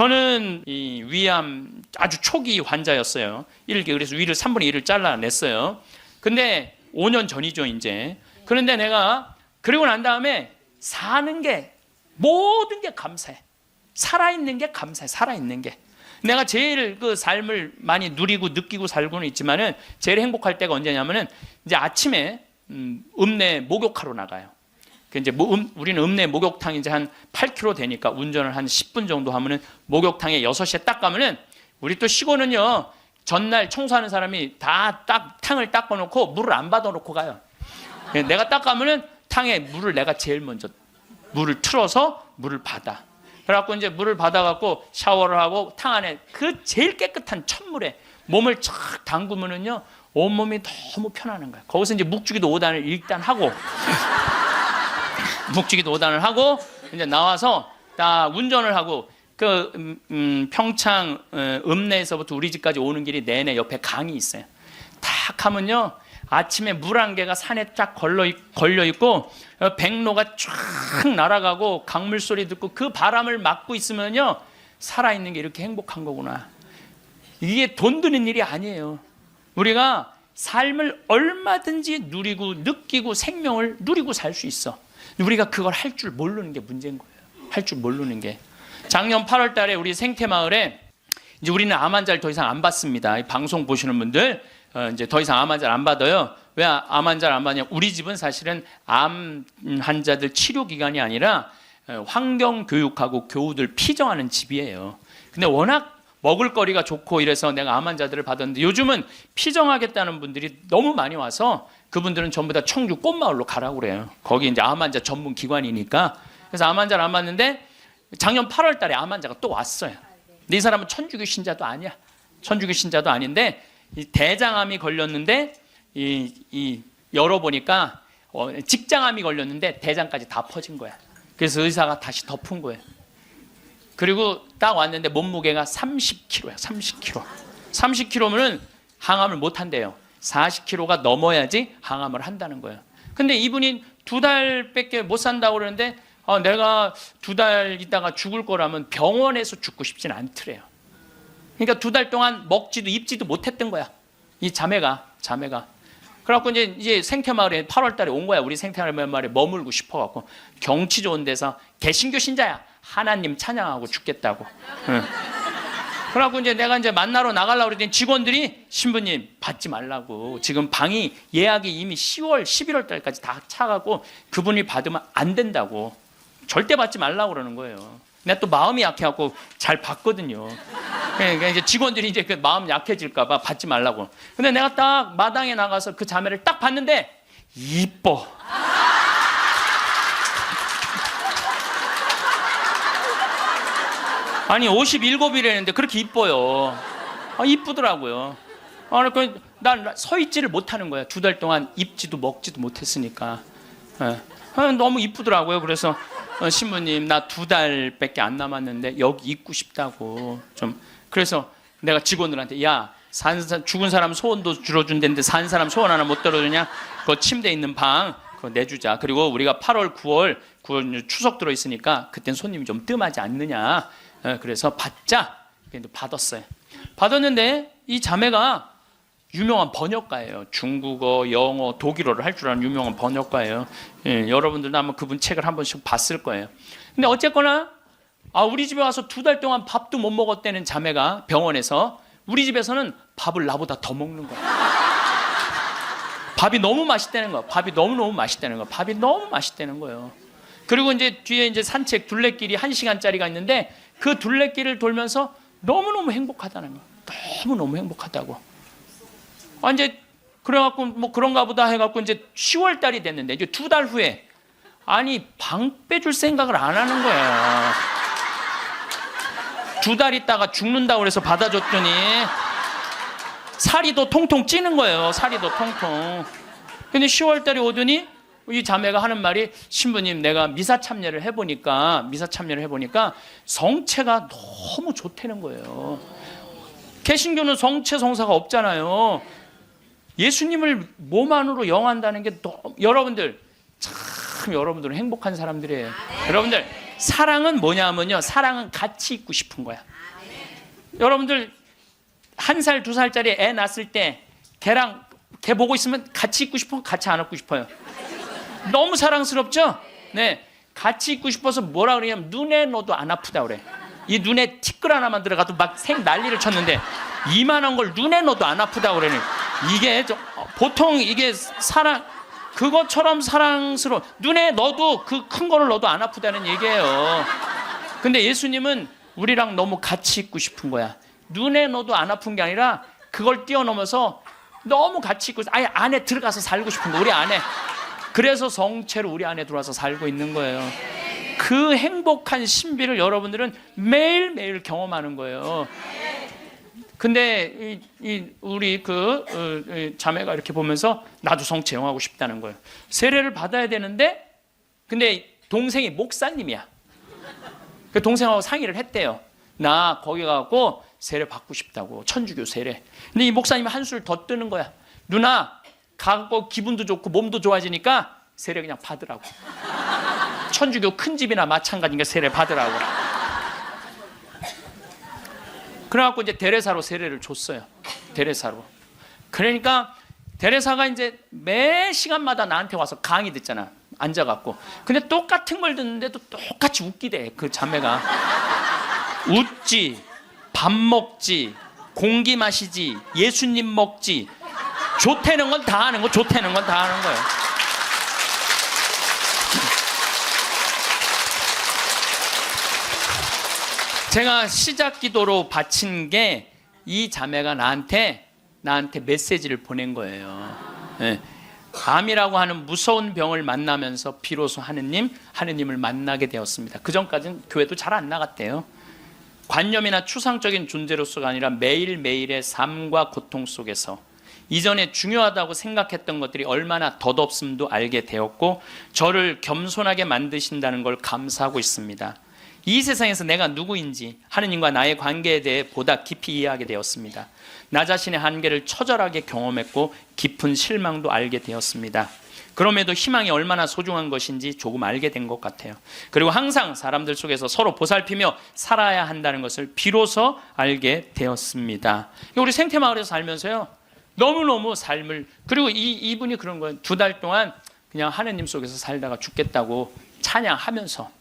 저는 이 위암 아주 초기 환자였어요. 1기. 그래서 위를 3분의 1을 잘라냈어요. 근데 5년 전이죠, 이제. 그런데 내가 그리고 난 다음에 사는 게 모든 게 감사해. 살아있는 게 감사해. 살아있는 게. 내가 제일 그 삶을 많이 누리고 느끼고 살고는 있지만은 제일 행복할 때가 언제냐면은 이제 아침에 읍내 목욕하러 나가요. 이제 우리는 읍내 목욕탕 이제 한 8km 되니까 운전을 한 10분 정도 하면은 목욕탕에 6시에 딱 가면은 우리 또 시골은요 전날 청소하는 사람이 다 탕을 닦아놓고 물을 안 받아놓고 가요. 내가 딱 가면은 탕에 물을 내가 제일 먼저 물을 틀어서 물을 받아. 그래갖고 이제 물을 받아갖고 샤워를 하고 탕 안에 그 제일 깨끗한 찬물에 몸을 쫙 담그면은요 온몸이 너무 편안한 거야. 거기서 이제 묵주기도 5단을 일단 하고 묵주기도 5단을 하고 이제 나와서 다 운전을 하고 그 평창 읍내에서부터 우리 집까지 오는 길이 내내 옆에 강이 있어요. 탁 하면요 아침에 물 한 개가 산에 쫙 걸려 있고 백로가 쫙 날아가고 강물 소리 듣고 그 바람을 맞고 있으면요 살아있는 게 이렇게 행복한 거구나. 이게 돈 드는 일이 아니에요. 우리가 삶을 얼마든지 누리고 느끼고 생명을 누리고 살 수 있어. 우리가 그걸 할 줄 모르는 게 문제인 거예요. 할 줄 모르는 게. 작년 8월 달에 우리 생태마을에 이제 우리는 암 환자를 더 이상 안 받습니다. 이 방송 보시는 분들 이제 더 이상 암 환자를 안 받아요. 왜 암 환자를 안 받냐? 우리 집은 사실은 암 환자들 치료 기관이 아니라 환경 교육하고 교우들 피정하는 집이에요. 근데 워낙 먹을거리가 좋고 이래서 내가 암 환자들을 받았는데 요즘은 피정하겠다는 분들이 너무 많이 와서 그분들은 전부 다 청주 꽃마을로 가라고 그래요. 거기 이제 암 환자 전문 기관이니까. 그래서 암 환자를 안 받는데 작년 8월 달에 암 환자가 또 왔어요. 근데 이 사람은 천주교 신자도 아니야. 천주교 신자도 아닌데 이 대장암이 걸렸는데 이 열어보니까 직장암이 걸렸는데 대장까지 다 퍼진 거야. 그래서 의사가 다시 덮은 거예요. 그리고 딱 왔는데 몸무게가 30kg야. 30kg. 30kg면은 항암을 못 한대요. 40kg가 넘어야지 항암을 한다는 거예요. 근데 이분이 2달밖에 못 산다고 그러는데 내가 2달 있다가 죽을 거라면 병원에서 죽고 싶진 않더래요. 그러니까 2달 동안 먹지도 입지도 못했던 거야. 이 자매가. 그래갖고 이제 생태마을에 8월 달에 온 거야. 우리 생태마을에 머물고 싶어갖고 경치 좋은 데서 개신교 신자야. 하나님 찬양하고 죽겠다고. 응. 그래갖고 이제 내가 이제 만나러 나가려고 그랬더니 직원들이 신부님 받지 말라고. 지금 방이 예약이 이미 10월, 11월 달까지 다 차가고 그분이 받으면 안 된다고. 절대 받지 말라고 그러는 거예요. 내가 또 마음이 약해갖고 잘 받거든요. 그러니까 이제 직원들이 이제 그 마음 약해질까봐 받지 말라고. 근데 내가 딱 마당에 나가서 그 자매를 딱 봤는데 이뻐. 아니 57이라는데 그렇게 이뻐요. 이쁘더라고요. 난 서 있지를 못하는 거야. 2달 동안 입지도 먹지도 못했으니까. 너무 이쁘더라고요. 그래서 신부님 나 2달밖에 안 남았는데 여기 있고 싶다고 좀. 그래서 내가 직원들한테 야 죽은 사람 소원도 들어준다는데 산 사람 소원 하나 못 들어주냐? 그 침대 있는 방 그거 내주자. 그리고 우리가 8월 9월 추석 들어있으니까 그땐 손님이 좀 뜸하지 않느냐. 그래서 받자. 받았어요. 받았는데 이 자매가 유명한 번역가예요. 중국어, 영어, 독일어를 할 줄 아는 유명한 번역가예요. 여러분들도 아마 그분 책을 한 번씩 봤을 거예요. 근데 어쨌거나 우리 집에 와서 2달 동안 밥도 못 먹었다는 자매가 병원에서 우리 집에서는 밥을 나보다 더 먹는 거야. 밥이 너무 맛있다는 거야. 밥이 너무 맛있다는 거야. 밥이 너무 맛있다는 거예요. 그리고 이제 뒤에 이제 산책 둘레길이 1시간짜리가 있는데 그 둘레길을 돌면서 너무너무 행복하다는 거야. 너무너무 행복하다고. 이제 그래갖고 뭐 그런가 보다 해갖고 이제 10월 달이 됐는데 이제 2달 후에 방 빼줄 생각을 안 하는 거야. 2달 있다가 죽는다고 그래서 받아줬더니 살이 더 통통 찌는 거예요. 살이 더 통통. 근데 10월 달에 오더니 이 자매가 하는 말이 신부님 내가 미사 참여를 해보니까 성체가 너무 좋다는 거예요. 개신교는 성체 성사가 없잖아요. 예수님을 몸 안으로 영한다는 게 여러분들 참 여러분들은 행복한 사람들이에요. 여러분들 사랑은 뭐냐면요, 사랑은 같이 있고 싶은 거야. 여러분들 1살, 2살짜리 애 낳았을 때 걔랑 걔 보고 있으면 같이 있고 싶어? 같이 안 있고 싶어요? 너무 사랑스럽죠? 네, 같이 있고 싶어서 뭐라 그러냐면 눈에 넣어도 안 아프다 그래. 이 눈에 티끌 하나만 들어가도 막 생 난리를 쳤는데 이만한 걸 눈에 넣어도 안 아프다 그러니 이게 보통 이게 사랑, 그것처럼 사랑스러워. 눈에 넣어도 그 큰 거를 넣어도 안 아프다는 얘기예요. 근데 예수님은 우리랑 너무 같이 있고 싶은 거야. 눈에 넣어도 안 아픈 게 아니라 그걸 뛰어넘어서 너무 같이 있고 아예 안에 들어가서 살고 싶은 거, 우리 안에. 그래서 성체로 우리 안에 들어와서 살고 있는 거예요. 그 행복한 신비를 여러분들은 매일매일 경험하는 거예요. 근데 우리 자매가 이렇게 보면서 나도 성체 영하고 싶다는 거예요. 세례를 받아야 되는데, 근데 동생이 목사님이야. 그 동생하고 상의를 했대요. 나 거기 가고 세례 받고 싶다고, 천주교 세례. 근데 이 목사님이 한술 더 뜨는 거야. 누나 가고 기분도 좋고 몸도 좋아지니까 세례 그냥 받으라고. 천주교 큰 집이나 마찬가지니까 세례 받으라고. 그래갖고 이제 데레사로 세례를 줬어요. 데레사로. 그러니까 데레사가 이제 매 시간마다 나한테 와서 강의 듣잖아. 앉아갖고. 근데 똑같은 걸 듣는데도 똑같이 웃기대. 그 자매가. 웃지, 밥 먹지, 공기 마시지, 예수님 먹지. 좋다는 건 다 하는 거, 좋다는 건 다 하는 거예요. 제가 시작 기도로 바친 게 이 자매가 나한테 메시지를 보낸 거예요. 네. 암이라고 하는 무서운 병을 만나면서 비로소 하느님을 만나게 되었습니다. 그 전까지는 교회도 잘 안 나갔대요. 관념이나 추상적인 존재로서가 아니라 매일매일의 삶과 고통 속에서 이전에 중요하다고 생각했던 것들이 얼마나 덧없음도 알게 되었고 저를 겸손하게 만드신다는 걸 감사하고 있습니다. 이 세상에서 내가 누구인지 하느님과 나의 관계에 대해 보다 깊이 이해하게 되었습니다. 나 자신의 한계를 처절하게 경험했고 깊은 실망도 알게 되었습니다. 그럼에도 희망이 얼마나 소중한 것인지 조금 알게 된 것 같아요. 그리고 항상 사람들 속에서 서로 보살피며 살아야 한다는 것을 비로소 알게 되었습니다. 우리 생태마을에서 살면서요, 너무너무 삶을, 그리고 이분이 그런 거예요. 2달 동안 그냥 하느님 속에서 살다가 죽겠다고 찬양하면서,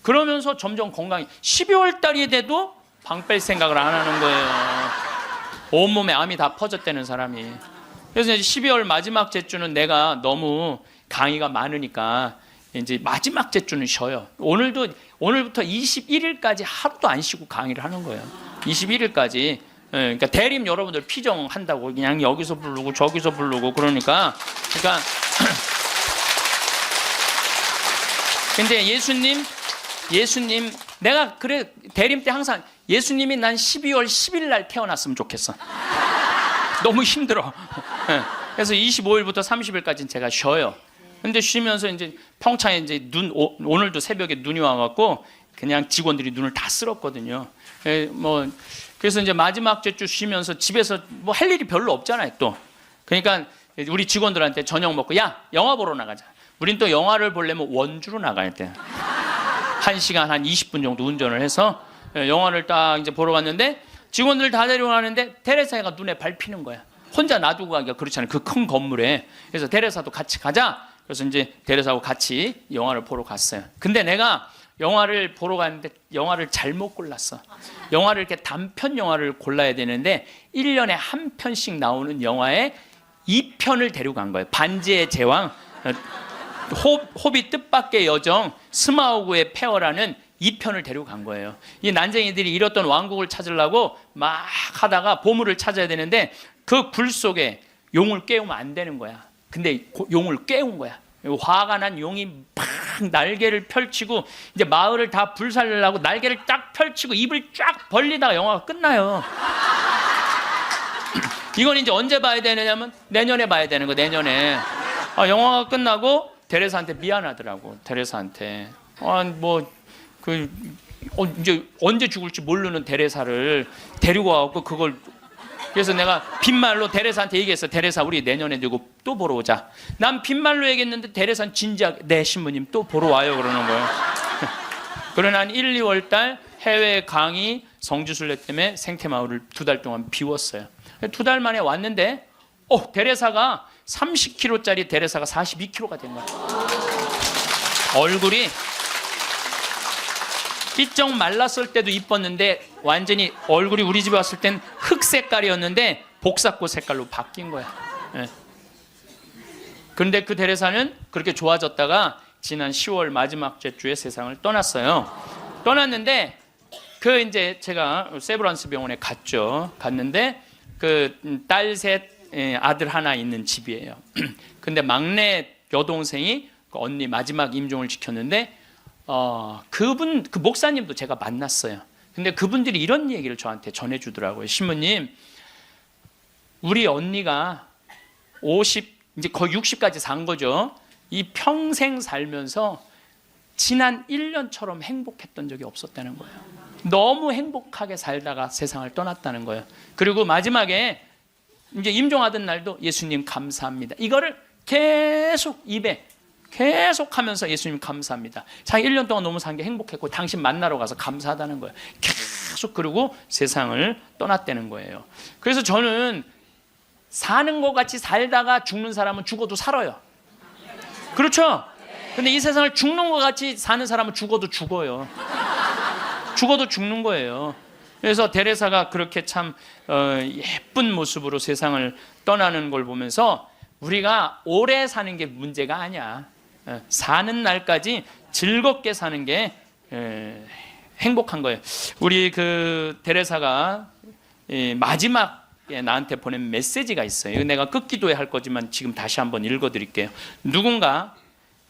그러면서 점점 건강이, 12월 달이 돼도 방 뺄 생각을 안 하는 거예요. 온몸에 암이 다 퍼졌다는 사람이. 그래서 이제 12월 마지막 제주는 내가 너무 강의가 많으니까 이제 마지막 제주는 쉬어요. 오늘부터 21일까지 하루도 안 쉬고 강의를 하는 거예요. 21일까지. 그러니까 대림 여러분들 피정한다고 그냥 여기서 부르고 저기서 부르고 그러니까 근데 예수님 내가 그래 대림 때 항상 예수님이 난 12월 10일 날 태어났으면 좋겠어. 너무 힘들어. 그래서 25일부터 30일까지는 제가 쉬어요. 근데 쉬면서 이제 평창에 이제 오늘도 새벽에 눈이 와갖고 그냥 직원들이 눈을 다 쓸었거든요. 그래서 이제 마지막 주 쉬면서 집에서 뭐 할 일이 별로 없잖아요, 또. 그러니까 우리 직원들한테 저녁 먹고, 야, 영화 보러 나가자. 우린 또 영화를 보려면 원주로 나가야 돼. 1시간 한 20분 정도 운전을 해서 영화를 딱 이제 보러 갔는데 직원들 다 데려가는데 테레사가 눈에 밟히는 거야. 혼자 놔두고 가기가 그렇잖아요. 그 큰 건물에. 그래서 테레사도 같이 가자. 그래서 이제 테레사하고 같이 영화를 보러 갔어요. 근데 내가 영화를 보러 갔는데 영화를 잘못 골랐어. 영화를 이렇게 단편 영화를 골라야 되는데 1년에 한 편씩 나오는 영화에 2편을 데려간 거예요. 반지의 제왕, 호빗 뜻밖의 여정, 스마우그의 폐허라는 2편을 데려간 거예요. 이 난쟁이들이 잃었던 왕국을 찾으려고 막 하다가 보물을 찾아야 되는데 그 불 속에 용을 깨우면 안 되는 거야. 근데 용을 깨운 거야. 화가 난 용이 팍 날개를 펼치고 이제 마을을 다 불살려고 날개를 딱 펼치고 입을 쫙 벌리다가 영화가 끝나요. 이건 이제 언제 봐야 되느냐면 내년에 봐야 되는 거, 내년에. 영화가 끝나고 데레사한테 미안하더라고. 데레사한테 이제 언제 죽을지 모르는 데레사를 데리고 와갖고 그걸, 그래서 내가 빈말로 데레사한테 얘기했어. 데레사, 우리 내년에 누구 또 보러 오자. 난 빈말로 얘기했는데 데레사는 진지하게, 네 신부님 또 보러 와요 그러는 거예요. 그러나 한 1, 2월 달 해외 강의 성지순례 때문에 생태마을을 2달 동안 비웠어요. 2달 만에 왔는데 데레사가 30kg짜리 데레사가 42kg가 된 거야. 얼굴이 삐쩍 말랐을 때도 이뻤는데 완전히 얼굴이 우리 집에 왔을 땐 흑 색깔이었는데 복사꽃 색깔로 바뀐 거야. 예. 그런데 그 데레사는 그렇게 좋아졌다가 지난 10월 마지막 주에 세상을 떠났어요. 떠났는데 이제 제가 세브란스 병원에 갔는데 그 딸 셋 아들 하나 있는 집이에요. 근데 막내 여동생이 그 언니 마지막 임종을 지켰는데 그 목사님도 제가 만났어요. 근데 그분들이 이런 얘기를 저한테 전해주더라고요. 신부님, 우리 언니가 50 이제 거의 60까지 산 거죠. 이 평생 살면서 지난 1년처럼 행복했던 적이 없었다는 거예요. 너무 행복하게 살다가 세상을 떠났다는 거예요. 그리고 마지막에 이제 임종하던 날도 예수님 감사합니다. 이거를 계속 입에 계속 하면서 예수님 감사합니다. 자기 1년 동안 너무 산 게 행복했고 당신 만나러 가서 감사하다는 거예요. 계속 그러고 세상을 떠났다는 거예요. 그래서 저는 사는 것 같이 살다가 죽는 사람은 죽어도 살아요. 그렇죠? 근데 이 세상을 죽는 것 같이 사는 사람은 죽어도 죽어요. 죽어도 죽는 거예요. 그래서 데레사가 그렇게 참 예쁜 모습으로 세상을 떠나는 걸 보면서 우리가 오래 사는 게 문제가 아니야. 사는 날까지 즐겁게 사는 게 행복한 거예요. 우리 그 데레사가 마지막에 나한테 보낸 메시지가 있어요. 이거 내가 끝기도에 할 거지만 지금 다시 한번 읽어드릴게요. 누군가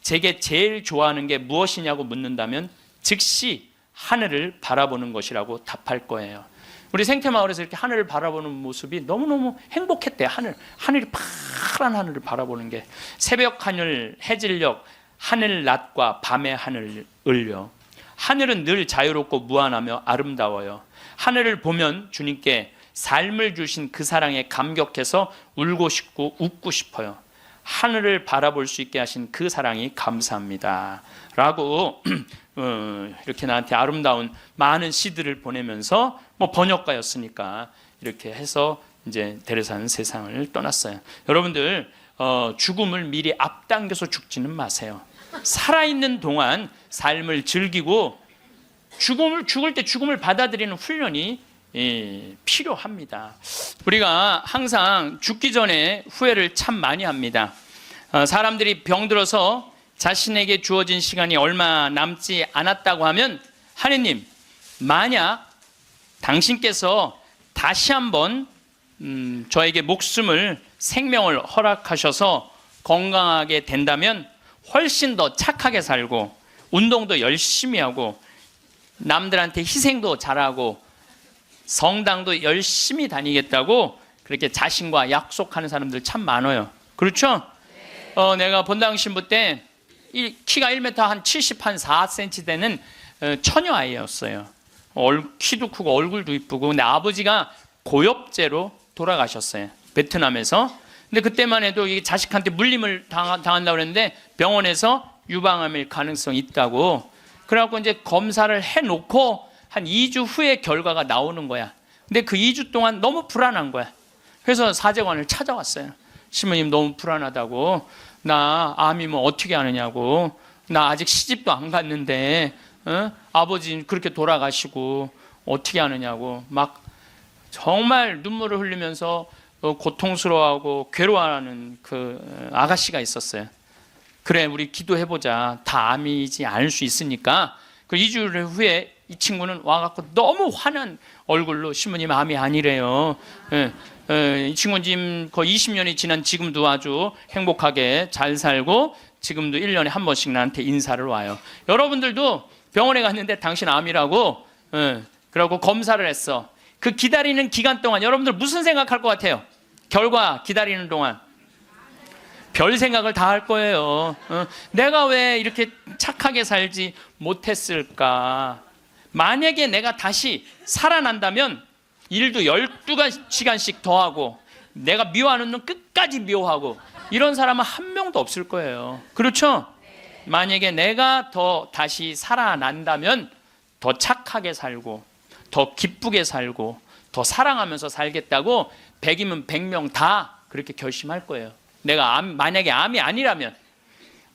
제게 제일 좋아하는 게 무엇이냐고 묻는다면 즉시 하늘을 바라보는 것이라고 답할 거예요. 우리 생태마을에서 이렇게 하늘을 바라보는 모습이 너무너무 행복했대요. 하늘이 파란 하늘을 바라보는 게. 새벽 하늘, 해질녘, 하늘 낮과 밤의 하늘을요. 하늘은 늘 자유롭고 무한하며 아름다워요. 하늘을 보면 주님께 삶을 주신 그 사랑에 감격해서 울고 싶고 웃고 싶어요. 하늘을 바라볼 수 있게 하신 그 사랑이 감사합니다 라고 이렇게 나한테 아름다운 많은 시들을 보내면서 번역가였으니까 이렇게 해서 이제 데레사는 세상을 떠났어요. 여러분들 죽음을 미리 앞당겨서 죽지는 마세요. 살아있는 동안 삶을 즐기고 죽을 때 죽음을 받아들이는 훈련이 필요합니다. 우리가 항상 죽기 전에 후회를 참 많이 합니다. 사람들이 병들어서 자신에게 주어진 시간이 얼마 남지 않았다고 하면 하느님, 만약 당신께서 다시 한번 저에게 생명을 허락하셔서 건강하게 된다면 훨씬 더 착하게 살고 운동도 열심히 하고 남들한테 희생도 잘하고 성당도 열심히 다니겠다고 그렇게 자신과 약속하는 사람들 참 많아요. 그렇죠? 내가 본당 신부 때 키가 1m 한 70, 한 4cm 되는 처녀 아이였어요. 키도 크고 얼굴도 이쁘고. 근데 아버지가 고엽제로 돌아가셨어요. 베트남에서. 근데 그때만 해도 이게 자식한테 물림을 당한다고 그랬는데 병원에서 유방암일 가능성이 있다고. 그래갖고 이제 검사를 해놓고 한 2주 후에 결과가 나오는 거야. 근데 그 2주 동안 너무 불안한 거야. 그래서 사제관을 찾아왔어요. 신부님 너무 불안하다고. 나 암이면 어떻게 하느냐고. 나 아직 시집도 안 갔는데 아버지 그렇게 돌아가시고 어떻게 하느냐고 막 정말 눈물을 흘리면서 고통스러워하고 괴로워하는 그 아가씨가 있었어요. 그래 우리 기도해보자. 다 암이지 않을 수 있으니까. 그 2주 후에 이 친구는 와갖고 너무 화난 얼굴로 신부님 암이 아니래요. 이 친구는 지금 거의 20년이 지난 지금도 아주 행복하게 잘 살고 지금도 1년에 한 번씩 나한테 인사를 와요. 여러분들도 병원에 갔는데 당신 암이라고 그러고 검사를 했어. 그 기다리는 기간 동안 여러분들 무슨 생각할 것 같아요? 결과 기다리는 동안 별 생각을 다 할 거예요. 내가 왜 이렇게 착하게 살지 못했을까? 만약에 내가 다시 살아난다면 일도 12시간씩 더 하고 내가 미워하는 놈 끝까지 미워하고 이런 사람은 한 명도 없을 거예요. 그렇죠? 만약에 내가 더 다시 살아난다면 더 착하게 살고 더 기쁘게 살고 더 사랑하면서 살겠다고 100이면 100명 다 그렇게 결심할 거예요. 내가 만약에 암이 아니라면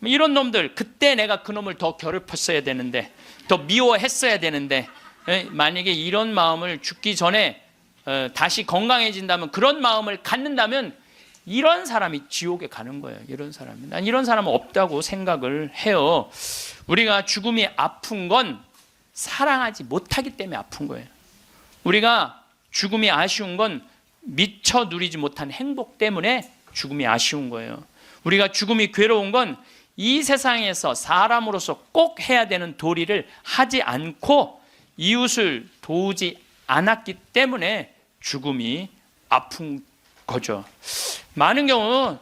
이런 놈들, 그때 내가 그 놈을 더 괴롭혔어야 되는데, 더 미워했어야 되는데, 만약에 이런 마음을 죽기 전에 다시 건강해진다면, 그런 마음을 갖는다면 이런 사람이 지옥에 가는 거예요. 이런 사람이. 난 이런 사람은 없다고 생각을 해요. 우리가 죽음이 아픈 건 사랑하지 못하기 때문에 아픈 거예요. 우리가 죽음이 아쉬운 건 미처 누리지 못한 행복 때문에 죽음이 아쉬운 거예요. 우리가 죽음이 괴로운 건 이 세상에서 사람으로서 꼭 해야 되는 도리를 하지 않고 이웃을 도우지 않았기 때문에 죽음이 아픈 거죠. 많은 경우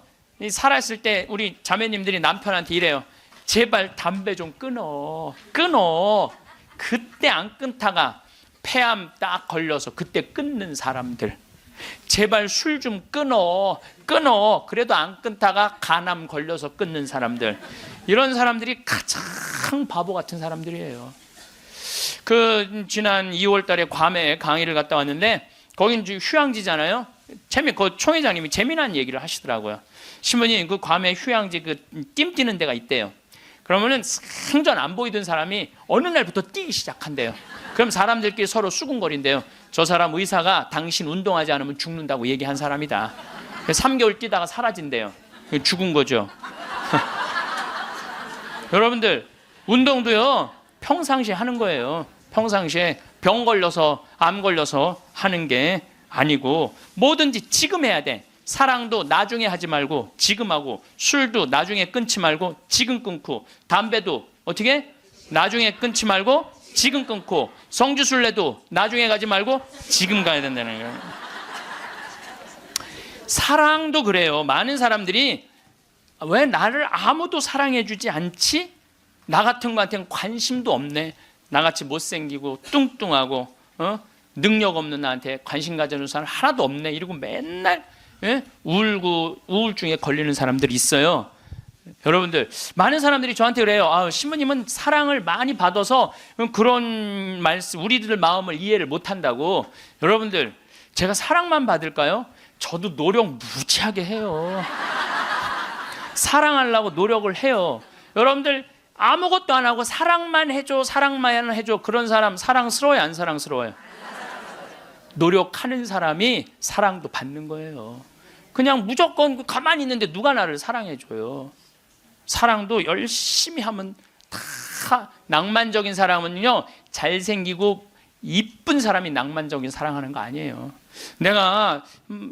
살아있을 때 우리 자매님들이 남편한테 이래요. 제발 담배 좀 끊어. 그때 안 끊다가 폐암 딱 걸려서 그때 끊는 사람들. 제발 술 좀 끊어. 그래도 안 끊다가 간암 걸려서 끊는 사람들. 이런 사람들이 가장 바보 같은 사람들이에요. 지난 2월 달에 괌에 강의를 갔다 왔는데, 거긴 휴양지잖아요. 그 총회장님이 재미난 얘기를 하시더라고요. 신부님, 그 괌에 휴양지 띠 뛰는 데가 있대요. 그러면은 생전 안 보이던 사람이 어느 날부터 뛰기 시작한대요. 그럼 사람들끼리 서로 수군거린대요. 저 사람 의사가 당신 운동하지 않으면 죽는다고 얘기한 사람이다. 3개월 뛰다가 사라진대요. 죽은 거죠. 여러분들, 운동도요 평상시에 하는 거예요. 평상시에 병 걸려서 암 걸려서 하는 게 아니고 뭐든지 지금 해야 돼. 사랑도 나중에 하지 말고 지금 하고, 술도 나중에 끊지 말고 지금 끊고, 담배도 어떻게 나중에 끊지 말고 지금 끊고, 성주순례도 나중에 가지 말고 지금 가야 된다는 거예요. 사랑도 그래요. 많은 사람들이 왜 나를 아무도 사랑해 주지 않지? 나 같은 거한테는 관심도 없네. 나같이 못생기고 뚱뚱하고 능력 없는 나한테 관심 가져주는 사람 하나도 없네. 이러고 맨날 울고 우울증에 걸리는 사람들이 있어요. 여러분들, 많은 사람들이 저한테 그래요. 신부님은 사랑을 많이 받아서 그런 말씀, 우리들 마음을 이해를 못한다고. 여러분들, 제가 사랑만 받을까요? 저도 노력 무지하게 해요. 사랑하려고 노력을 해요. 여러분들, 아무것도 안 하고 사랑만 해줘, 사랑만 해줘. 그런 사람 사랑스러워요, 안 사랑스러워요? 노력하는 사람이 사랑도 받는 거예요. 그냥 무조건 가만히 있는데 누가 나를 사랑해줘요? 사랑도 열심히 하면 다. 낭만적인 사람은요, 잘생기고 이쁜 사람이 낭만적인 사랑하는 거 아니에요. 내가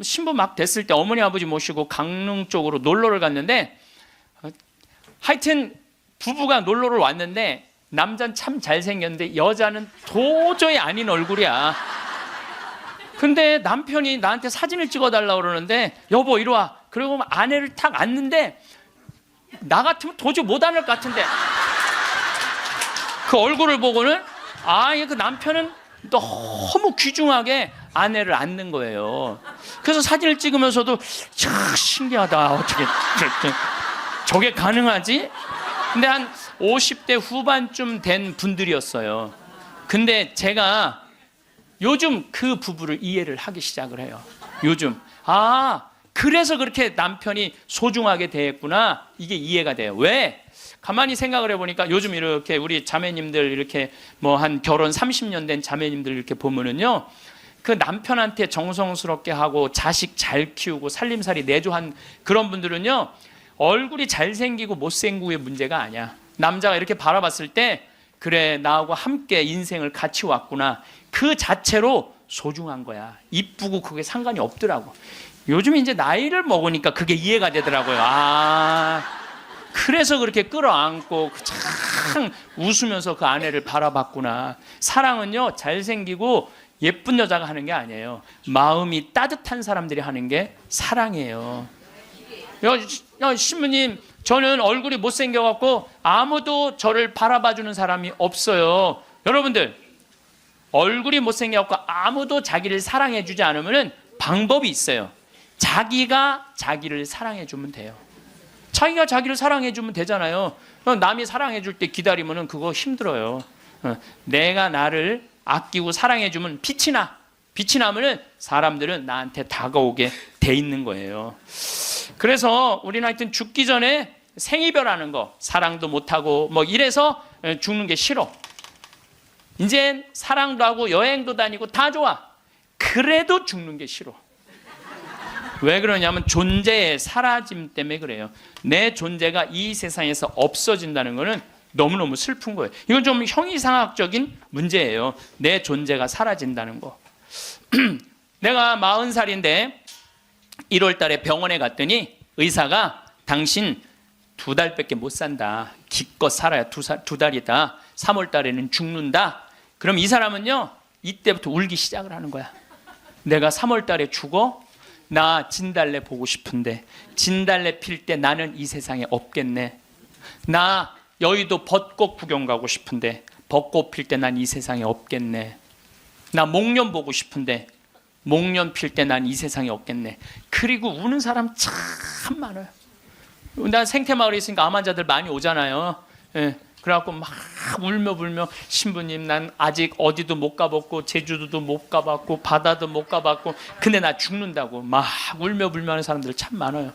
신부 막 됐을 때 어머니 아버지 모시고 강릉 쪽으로 놀러를 갔는데, 하여튼 부부가 놀러를 왔는데 남자는 참 잘생겼는데 여자는 도저히 아닌 얼굴이야. 근데 남편이 나한테 사진을 찍어달라고 그러는데, 여보 이리 와. 그리고 아내를 탁 앉는데 나 같으면 도저히 못 앉을 것 같은데, 그 얼굴을 보고는 그 남편은 너무 귀중하게 아내를 앉는 거예요. 그래서 사진을 찍으면서도 참 신기하다. 어떻게 저게 가능하지? 근데 한 50대 후반쯤 된 분들이었어요. 근데 제가 요즘 그 부부를 이해를 하기 시작을 해요. 요즘 그래서 그렇게 남편이 소중하게 대했구나, 이게 이해가 돼요. 왜? 가만히 생각을 해보니까 요즘 이렇게 우리 자매님들 이렇게 한 결혼 30년 된 자매님들 이렇게 보면은요, 그 남편한테 정성스럽게 하고 자식 잘 키우고 살림살이 내조한 그런 분들은요, 얼굴이 잘생기고 못생기고의 문제가 아니야. 남자가 이렇게 바라봤을 때, 그래 나하고 함께 인생을 같이 왔구나, 그 자체로 소중한 거야. 이쁘고 그게 상관이 없더라고. 요즘 이제 나이를 먹으니까 그게 이해가 되더라고요. 그래서 그렇게 끌어안고 참 웃으면서 그 아내를 바라봤구나. 사랑은요, 잘생기고 예쁜 여자가 하는 게 아니에요. 마음이 따뜻한 사람들이 하는 게 사랑이에요. 신부님, 저는 얼굴이 못생겨갖고 아무도 저를 바라봐주는 사람이 없어요. 여러분들, 얼굴이 못생겨갖고 아무도 자기를 사랑해주지 않으면 방법이 있어요. 자기가 자기를 사랑해주면 돼요. 자기가 자기를 사랑해주면 되잖아요. 남이 사랑해줄 때 기다리면 그거 힘들어요. 내가 나를 아끼고 사랑해주면 빛이 나. 빛이 나면은 사람들은 나한테 다가오게 돼 있는 거예요. 그래서 우리는 하여튼 죽기 전에 생이별하는 거, 사랑도 못하고 뭐 이래서 죽는 게 싫어. 이제 사랑도 하고 여행도 다니고 다 좋아. 그래도 죽는 게 싫어. 왜 그러냐면 존재의 사라짐 때문에 그래요. 내 존재가 이 세상에서 없어진다는 것은 너무너무 슬픈 거예요. 이건 좀 형이상학적인 문제예요. 내 존재가 사라진다는 거. 내가 40살인데 1월 달에 병원에 갔더니 의사가 당신 2달밖에 못 산다. 기껏 살아야 두 달이다. 3월 달에는 죽는다. 그럼 이 사람은요, 이때부터 울기 시작을 하는 거야. 내가 3월 달에 죽어? 나 진달래 보고 싶은데 진달래 필 때 나는 이 세상에 없겠네. 나 여의도 벚꽃 구경 가고 싶은데 벚꽃 필 때 난 이 세상에 없겠네. 나 목련 보고 싶은데 목련 필 때 난 이 세상에 없겠네. 그리고 우는 사람 참 많아요. 난 생태마을에 있으니까 암 환자들 많이 오잖아요. 예. 그래갖고 막 울며 불며 신부님 난 아직 어디도 못 가봤고 제주도도 못 가봤고 바다도 못 가봤고 근데 나 죽는다고 막 울며 불며 하는 사람들 참 많아요.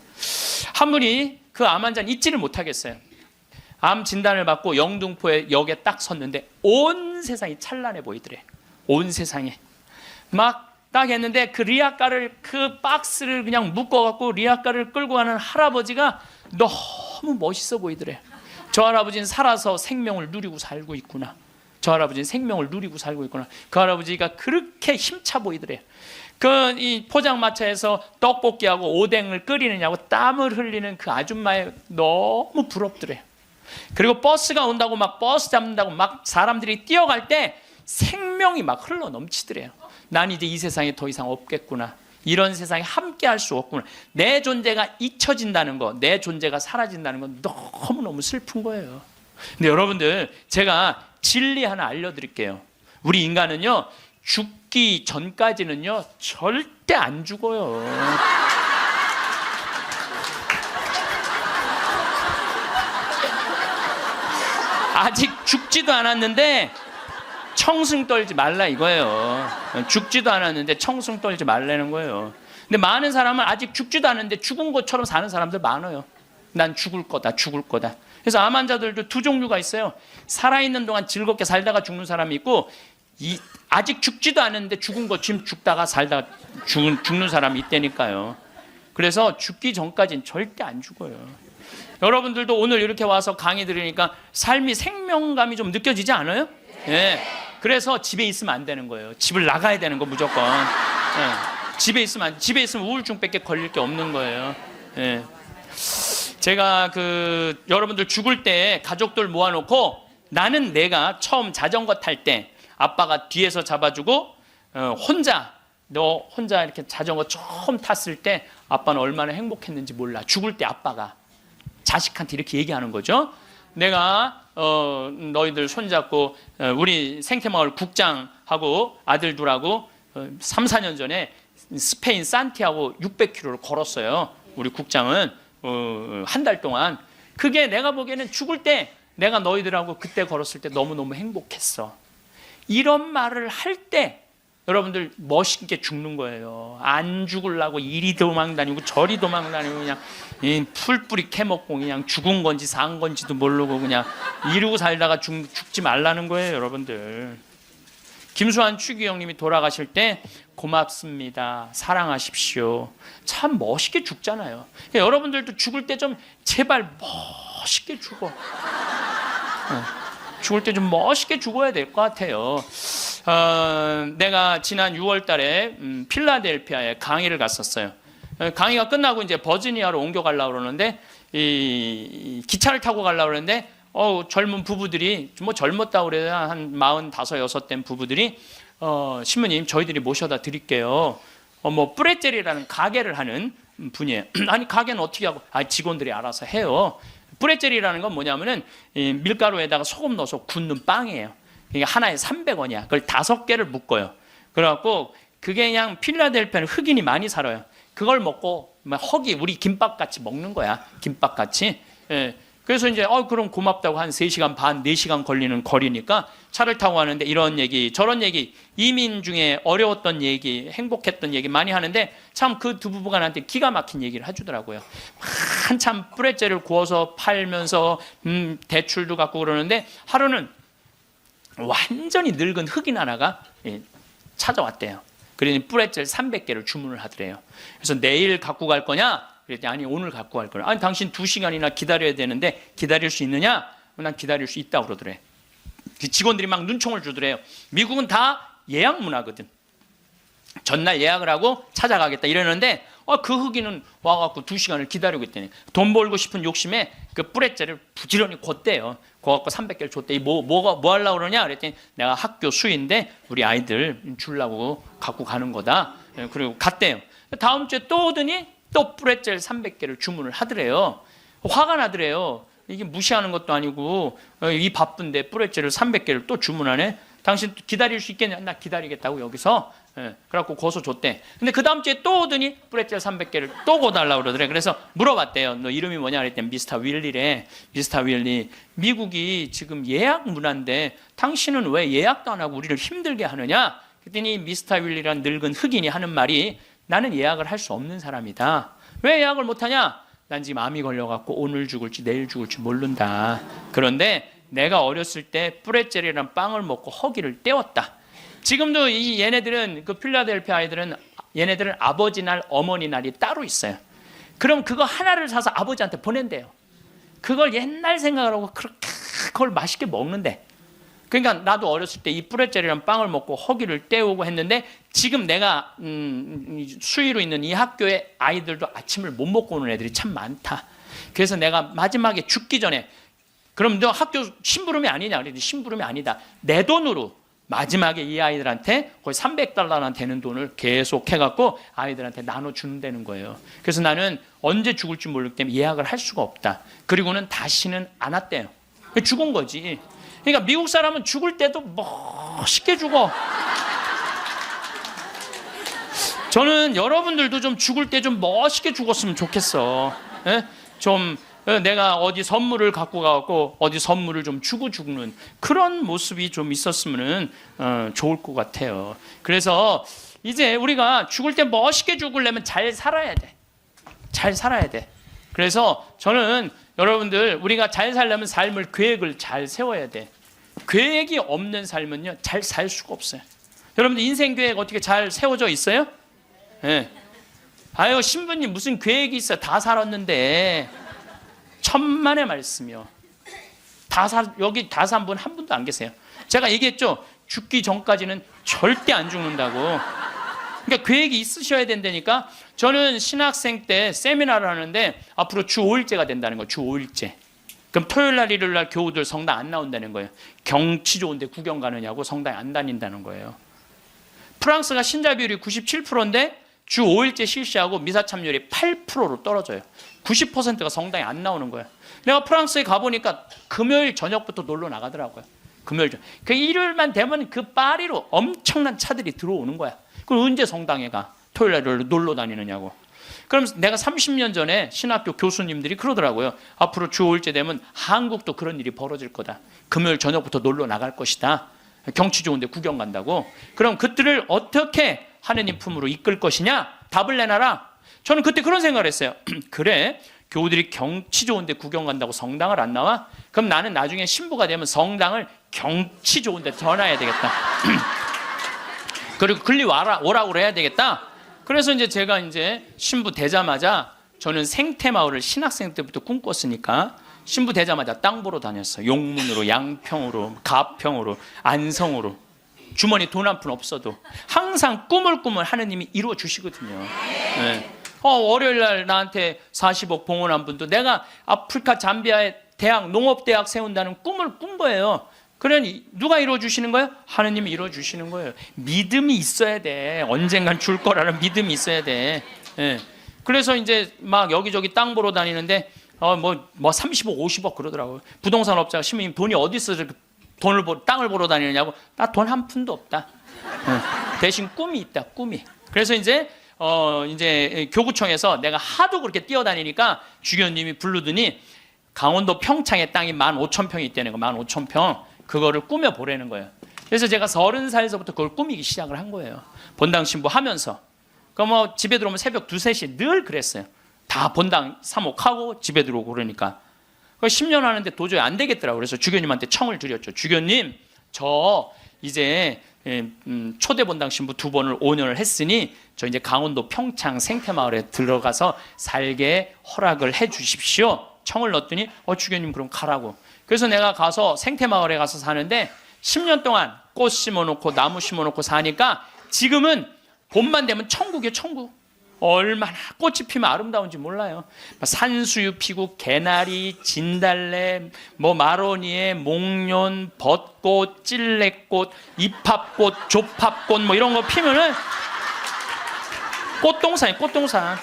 한 분이 그 암 환자는 잊지를 못하겠어요. 암 진단을 받고 영등포에 역에 딱 섰는데 온 세상이 찬란해 보이더래. 온 세상에 막 딱 했는데 그 리아카를 그 박스를 그냥 묶어갖고 리아카를 끌고 가는 할아버지가 너무 멋있어 보이더래. 저 할아버지는 살아서 생명을 누리고 살고 있구나. 저 할아버지는 생명을 누리고 살고 있구나. 그 할아버지가 그렇게 힘차 보이더래. 그 이 포장마차에서 떡볶이하고 오뎅을 끓이느냐고 땀을 흘리는 그 아줌마에 너무 부럽더래. 그리고 버스가 온다고 막 버스 잡는다고 막 사람들이 뛰어갈 때 생명이 막 흘러 넘치더래요. 난 이제 이 세상에 더 이상 없겠구나. 이런 세상에 함께 할 수 없구나. 내 존재가 잊혀진다는 거, 내 존재가 사라진다는 건 너무너무 슬픈 거예요. 근데 여러분들, 제가 진리 하나 알려드릴게요. 우리 인간은요, 죽기 전까지는요, 절대 안 죽어요. 아직 죽지도 않았는데 청승 떨지 말라 이거예요. 죽지도 않았는데 청승 떨지 말라는 거예요. 근데 많은 사람은 아직 죽지도 않았는데 죽은 것처럼 사는 사람들 많아요. 난 죽을 거다, 죽을 거다. 그래서 암 환자들도 두 종류가 있어요. 살아있는 동안 즐겁게 살다가 죽는 사람이 있고, 아직 죽지도 않았는데 죽은 것처럼 죽다가 살다가 죽는 사람이 있다니까요. 그래서 죽기 전까지는 절대 안 죽어요. 여러분들도 오늘 이렇게 와서 강의 들으니까 삶이 생명감이 좀 느껴지지 않아요? 예. 그래서 집에 있으면 안 되는 거예요. 집을 나가야 되는 거 무조건. 예. 집에 있으면 우울증밖에 걸릴 게 없는 거예요. 예. 제가 여러분들 죽을 때 가족들 모아놓고 나는 내가 처음 자전거 탈 때 아빠가 뒤에서 잡아주고 너 혼자 이렇게 자전거 처음 탔을 때 아빠는 얼마나 행복했는지 몰라. 죽을 때 아빠가 자식한테 이렇게 얘기하는 거죠. 내가 너희들 손잡고 우리 생태마을 국장하고 아들 둘하고 3, 4년 전에 스페인 산티아고 600km를 걸었어요. 우리 국장은 한 달 동안. 그게 내가 보기에는 죽을 때 내가 너희들하고 그때 걸었을 때 너무너무 행복했어. 이런 말을 할 때 여러분들 멋있게 죽는 거예요. 안 죽으려고 이리 도망다니고 저리 도망다니고 그냥 풀뿌리 캐먹고 그냥 죽은 건지 산 건지도 모르고 그냥 이러고 살다가 죽지 말라는 거예요, 여러분들. 김수환 추기경님이 돌아가실 때 고맙습니다, 사랑하십시오. 참 멋있게 죽잖아요. 여러분들도 죽을 때 좀 제발 멋있게 죽어. 죽을 때 좀 멋있게 죽어야 될 것 같아요. 내가 지난 6월 달에 필라델피아에 강의를 갔었어요. 강의가 끝나고 이제 버지니아로 옮겨가려고 그러는데 이 기차를 타고 가려고 그러는데 젊은 부부들이 뭐 젊었다고 그래야 한 45, 6 된 부부들이 신부님 저희들이 모셔다 드릴게요. 뭐 뿌레젤이라는 가게를 하는 분이에요. 아니 가게는 어떻게 하고? 직원들이 알아서 해요. 뿌레젤이라는 건 뭐냐면은 밀가루에다가 소금 넣어서 굽는 빵이에요. 이게 하나에 300원이야. 그걸 5개를 묶어요. 그래갖고 그게 그냥 필라델피아는 흑인이 많이 살아요. 그걸 먹고 허기 우리 김밥 같이 먹는 거야. 김밥 같이. 예. 그래서 이제 그럼 고맙다고 한 3시간 반, 4시간 걸리는 거리니까 차를 타고 가는데 이런 얘기, 저런 얘기, 이민 중에 어려웠던 얘기, 행복했던 얘기 많이 하는데 참 그 두 부부가 나한테 기가 막힌 얘기를 해주더라고요. 한참 뿌레째를 구워서 팔면서 대출도 갖고 그러는데 하루는 완전히 늙은 흑인 하나가 찾아왔대요. 그러니 뿌레째 300개를 주문을 하더래요. 그래서 내일 갖고 갈 거냐? 그랬더니 아니 오늘 갖고 갈 거야. 아니 당신 2시간이나 기다려야 되는데 기다릴 수 있느냐? 난 기다릴 수 있다고 그러더래. 직원들이 막 눈총을 주더래요. 미국은 다 예약 문화거든. 전날 예약을 하고 찾아가겠다 이러는데 그 흑인은 와갖고 2시간을 기다리고 있더니 돈 벌고 싶은 욕심에 그 뿌레째를 부지런히 걷대요. 거갖고 300개를 줬대. 뭐 하려고 그러냐? 그랬더니 내가 학교 수인데 우리 아이들 주려고 갖고 가는 거다. 그리고 갔대요. 다음 주에 또 오더니 또 뿌레째를 300개를 주문을 하더래요. 화가 나더래요. 이게 무시하는 것도 아니고 이 바쁜데 뿌레째를 300개를 또 주문하네. 당신 기다릴 수 있겠냐? 나 기다리겠다고 여기서. 그래갖고 고소 줬대. 근데 그 다음 주에 또 오더니 뿌레째 300개를 또 고달라고 그러더래. 그래서 물어봤대요. 너 이름이 뭐냐? 그랬더니 미스터 윌리래. 미스터 윌리. 미국이 지금 예약 문화인데 당신은 왜 예약도 안 하고 우리를 힘들게 하느냐? 그랬더니 미스터 윌리란 늙은 흑인이 하는 말이 나는 예약을 할 수 없는 사람이다. 왜 예약을 못하냐? 난 지금 암이 걸려갖고 오늘 죽을지 내일 죽을지 모른다. 그런데 내가 어렸을 때 뿌레젤이라는 빵을 먹고 허기를 때웠다. 지금도 이 얘네들은 그 필라델피아 아이들은 얘네들은 아버지 날 어머니 날이 따로 있어요. 그럼 그거 하나를 사서 아버지한테 보낸대요. 그걸 옛날 생각을 하고 그렇게 그걸 맛있게 먹는데. 그러니까 나도 어렸을 때 이 뿌레젤이라는 빵을 먹고 허기를 때우고 했는데 지금 내가 수의로 있는 이 학교에 아이들도 아침을 못 먹고 오는 애들이 참 많다. 그래서 내가 마지막에 죽기 전에 그럼 너 학교 심부름이 아니냐? 그랬더니 심부름이 아니다. 내 돈으로 마지막에 이 아이들한테 거의 $300나 되는 돈을 계속 해갖고 아이들한테 나눠주는다는 거예요. 그래서 나는 언제 죽을지 모르기 때문에 예약을 할 수가 없다. 그리고는 다시는 안 왔대요. 죽은 거지. 그러니까 미국 사람은 죽을 때도 멋있게 죽어. 저는 여러분들도 좀 죽을 때 좀 멋있게 죽었으면 좋겠어. 좀 내가 어디 선물을 갖고 가고 어디 선물을 좀 주고 죽는 그런 모습이 좀 있었으면 좋을 것 같아요. 그래서 이제 우리가 죽을 때 멋있게 죽으려면 잘 살아야 돼. 잘 살아야 돼. 그래서 저는 여러분들 우리가 잘 살려면 삶을 계획을 잘 세워야 돼. 계획이 없는 삶은요 잘 살 수가 없어요. 여러분들 인생 계획 어떻게 잘 세워져 있어요? 네. 아유 신부님 무슨 계획이 있어? 다 살았는데. 천만의 말씀이요. 여기 다 산 분 한 분도 안 계세요. 제가 얘기했죠. 죽기 전까지는 절대 안 죽는다고. 그러니까 계획이 있으셔야 된다니까. 저는 신학생 때 세미나를 하는데 앞으로 주 5일제가 된다는 거예요. 주 5일제. 그럼 토요일 날 일요일 날 교우들 성당 안 나온다는 거예요. 경치 좋은데 구경 가느냐고 성당에 안 다닌다는 거예요. 프랑스가 신자 비율이 97%인데 주 5일제 실시하고 미사 참여율이 8%로 떨어져요. 90%가 성당에 안 나오는 거예요. 내가 프랑스에 가보니까 금요일 저녁부터 놀러 나가더라고요. 금요일 저녁. 그 일요일만 되면 그 파리로 엄청난 차들이 들어오는 거야. 그럼 언제 성당에 가? 토요일 날 놀러 다니느냐고. 그럼 내가 30년 전에 신학교 교수님들이 그러더라고요. 앞으로 주 5일째 되면 한국도 그런 일이 벌어질 거다. 금요일 저녁부터 놀러 나갈 것이다. 경치 좋은데 구경 간다고. 그럼 그들을 어떻게 하느님 품으로 이끌 것이냐? 답을 내놔라. 저는 그때 그런 생각을 했어요. 그래, 교우들이 경치 좋은데 구경 간다고 성당을 안 나와? 그럼 나는 나중에 신부가 되면 성당을 경치 좋은데 더 놔야 되겠다. 그리고 글리 오라고 해야 되겠다. 그래서 이제 제가 이제 신부 되자마자 저는 생태마을을 신학생 때부터 꿈꿨으니까 신부 되자마자 땅 보러 다녔어요. 용문으로, 양평으로, 가평으로, 안성으로. 주머니 돈 한 푼 없어도 항상 꿈을 하느님이 이루어 주시거든요. 네. 월요일 날 나한테 40억 봉헌한 분도 내가 아프리카 잠비아에 대학, 농업대학 세운다는 꿈을 꾼 거예요. 그러니 누가 이루어 주시는 거예요? 하느님이 이루어 주시는 거예요. 믿음이 있어야 돼. 언젠간 줄 거라는 믿음이 있어야 돼. 네. 그래서 이제 막 여기저기 땅 보러 다니는데 뭐 30억, 50억 그러더라고요. 부동산 업자가 신부님 돈이 어디 있어서 땅을 보러 다니느냐고. 나 돈 한 푼도 없다. 대신 꿈이 있다, 꿈이. 그래서 이제 이제 교구청에서 내가 하도 그렇게 뛰어다니니까 주교님이 부르더니 강원도 평창에 땅이 15,000평이 있다는 거, 15,000평. 그거를 꾸며 보라는 거예요. 그래서 제가 30살에서부터 그걸 꾸미기 시작을 한 거예요. 본당 신부 하면서. 뭐 집에 들어오면 새벽 2, 3시 늘 그랬어요. 다 본당 사목하고 집에 들어오고 그러니까. 10년 하는데 도저히 안 되겠더라고요. 그래서 주교님한테 청을 드렸죠. 주교님, 저 이제 초대 본당 신부 2번을 5년을 했으니 저 이제 강원도 평창 생태마을에 들어가서 살게 허락을 해 주십시오. 청을 넣었더니 주교님 그럼 가라고. 그래서 내가 가서 생태마을에 가서 사는데 10년 동안 꽃 심어놓고 나무 심어놓고 사니까 지금은 봄만 되면 천국이에요. 천국. 얼마나 꽃이 피면 아름다운지 몰라요. 산수유 피고 개나리, 진달래, 뭐 마로니에, 목련, 벚꽃, 찔레꽃, 이팝꽃, 조팝꽃 뭐 이런 거 피면은 꽃동산이에요. 꽃동산.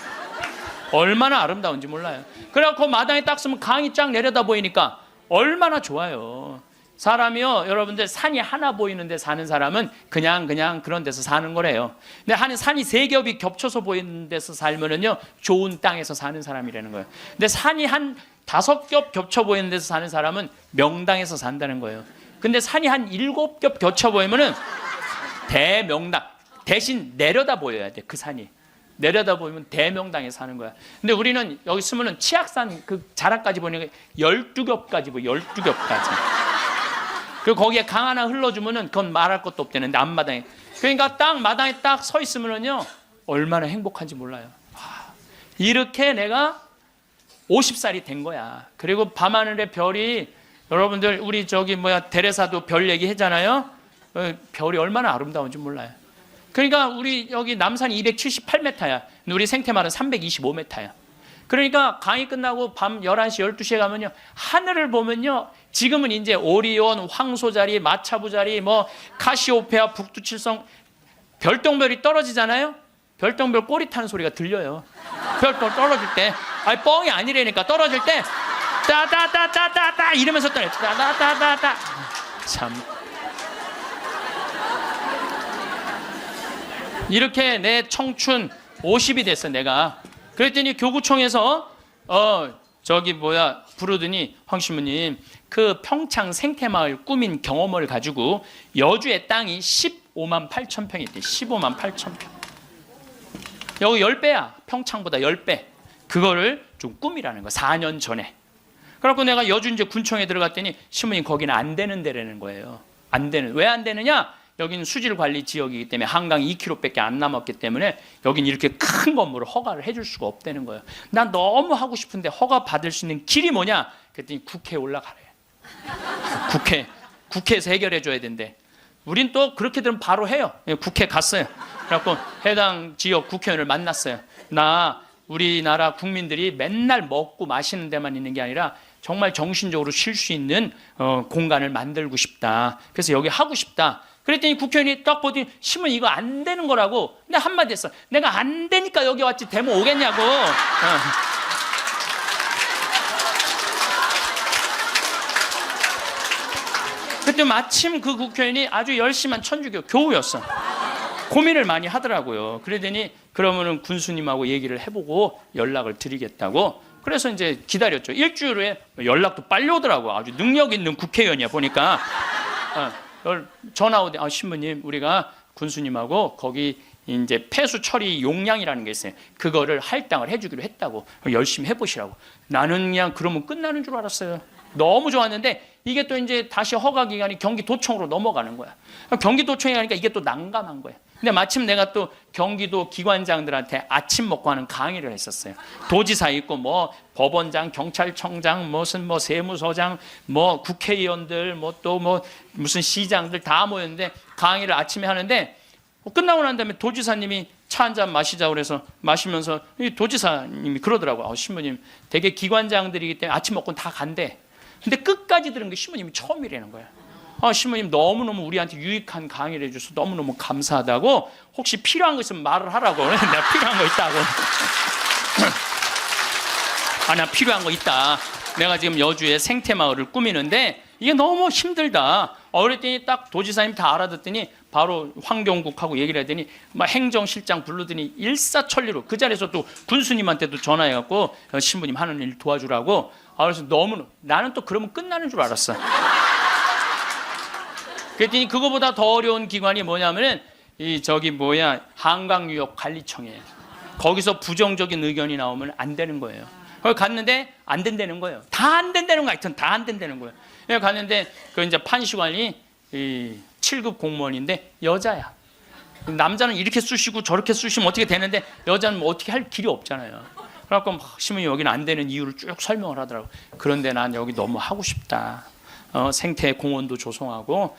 얼마나 아름다운지 몰라요. 그래갖고 마당에 딱 서면 강이 쫙 내려다 보이니까 얼마나 좋아요. 사람이요, 여러분들 산이 하나 보이는 데 사는 사람은 그냥 그런 데서 사는 거래요. 근데 산이 3겹이 겹쳐서 보이는 데서 살면은요 좋은 땅에서 사는 사람이라는 거예요. 근데 산이 한 5겹 겹쳐 보이는 데서 사는 사람은 명당에서 산다는 거예요. 근데 산이 한 7겹 겹쳐 보이면은 대명당, 대신 내려다 보여야 돼. 그 산이 내려다 보이면 대명당에 사는 거야. 근데 우리는 여기 있으면은 치악산 그 자락까지 보니까 12겹까지 보여. 12겹까지. 그리고 거기에 강 하나 흘러주면은 그건 말할 것도 없대는데 앞마당에. 그러니까 딱 마당에 딱 서 있으면은요 얼마나 행복한지 몰라요. 이렇게 내가 50살이 된 거야. 그리고 밤하늘의 별이, 여러분들 우리 데레사도 별 얘기 했잖아요. 별이 얼마나 아름다운지 몰라요. 그러니까 우리 여기 남산이 278m야. 우리 생태마을은 325m야. 그러니까 강의 끝나고 밤 11시, 12시에 가면요 하늘을 보면요 지금은 이제 오리온, 황소자리, 마차부자리, 뭐 카시오페아, 북두칠성, 별똥별이 떨어지잖아요. 별똥별 꼬리 타는 소리가 들려요. 별똥 떨어질 때, 아니 뻥이 아니라니까. 떨어질 때 따따따따따따 이러면서 떨어져. 따따따따따. 참. 이렇게 내 청춘 50이 됐어 내가. 그랬더니 교구청에서 부르더니 황 신부님 그 평창 생태마을 꾸민 경험을 가지고 여주의 땅이 15만 8천 평이 있대. 15만 8천 평. 여기 10배야. 평창보다 10배. 그거를 좀 꾸미라는 거야. 4년 전에. 그래갖고 내가 여주 이제 군청에 들어갔더니 신부님 거기는 안 되는 데라는 거예요. 안 되는. 왜 안 되느냐? 여기는 수질관리 지역이기 때문에 한강 2km밖에 안 남았기 때문에 여기는 이렇게 큰 건물을 허가를 해줄 수가 없다는 거예요. 난 너무 하고 싶은데 허가 받을 수 있는 길이 뭐냐? 그랬더니 국회에 올라가래. 국회에서 해결해 줘야 된대. 우린 또 그렇게 되면 바로 해요. 국회 갔어요. 그래갖고 해당 지역 국회의원을 만났어요. 나 우리나라 국민들이 맨날 먹고 마시는 데만 있는 게 아니라 정말 정신적으로 쉴 수 있는 공간을 만들고 싶다. 그래서 여기 하고 싶다. 그랬더니 국회의원이 딱 보더니 신문 이거 안 되는 거라고. 근데 한마디 했어. 내가 안 되니까 여기 왔지 데모 오겠냐고. 그때 마침 그 국회의원이 아주 열심한 천주교 교우였어. 고민을 많이 하더라고요. 그러더니 그러면은 군수님하고 얘기를 해보고 연락을 드리겠다고. 그래서 이제 기다렸죠. 일주일 후에 연락도 빨리 오더라고. 아주 능력 있는 국회의원이야 보니까. 전화 오대. 신부님 우리가 군수님하고 거기 이제 폐수 처리 용량이라는 게 있어요. 그거를 할당을 해주기로 했다고. 열심히 해보시라고. 나는 그냥 그러면 끝나는 줄 알았어요. 너무 좋았는데 이게 또 이제 다시 허가 기간이 경기도청으로 넘어가는 거야. 경기도청에 가니까 이게 또 난감한 거야. 근데 마침 내가 또 경기도 기관장들한테 아침 먹고 하는 강의를 했었어요. 도지사 있고 뭐 법원장, 경찰청장, 무슨 뭐 세무서장, 뭐 국회의원들, 뭐 또 뭐 무슨 시장들 다 모였는데 강의를 아침에 하는데 끝나고 난 다음에 도지사님이 차 한 잔 마시자고 그래서 마시면서 이 도지사님이 그러더라고요. 신부님 되게 기관장들이기 때문에 아침 먹고는 다 간대. 근데 끝까지 들은 게 신부님이 처음이라는 거야. 신부님 너무너무 우리한테 유익한 강의를 해줘서 너무너무 감사하다고. 혹시 필요한 거 있으면 말을 하라고. 내가 필요한 거 있다고. 나 필요한 거 있다. 내가 지금 여주에 생태마을을 꾸미는데 이게 너무 힘들다. 그랬더니 딱 도지사님 다 알아듣더니 바로 황경국하고 얘기를 하더니 막 행정실장 부르더니 일사천리로 그 자리에서 또 군수님한테도 전화해갖고 신부님 하는 일 도와주라고. 그래서 너무 나는 또 그러면 끝나는 줄 알았어. 그랬더니 그거보다 더 어려운 기관이 뭐냐면은 한강유역관리청이에요. 거기서 부정적인 의견이 나오면 안 되는 거예요. 거기 갔는데 안 된다는 거예요. 다 안 된다는 거 하여튼 다 안 된다는 거예요. 그래서 갔는데 그 이제 판시관이 7급 공무원인데 여자야. 남자는 이렇게 쑤시고 저렇게 쑤시면 어떻게 되는데 여자는 뭐 어떻게 할 길이 없잖아요. 그래갖고 신부님 여기는 안 되는 이유를 쭉 설명을 하더라고. 그런데 난 여기 너무 하고 싶다. 생태 공원도 조성하고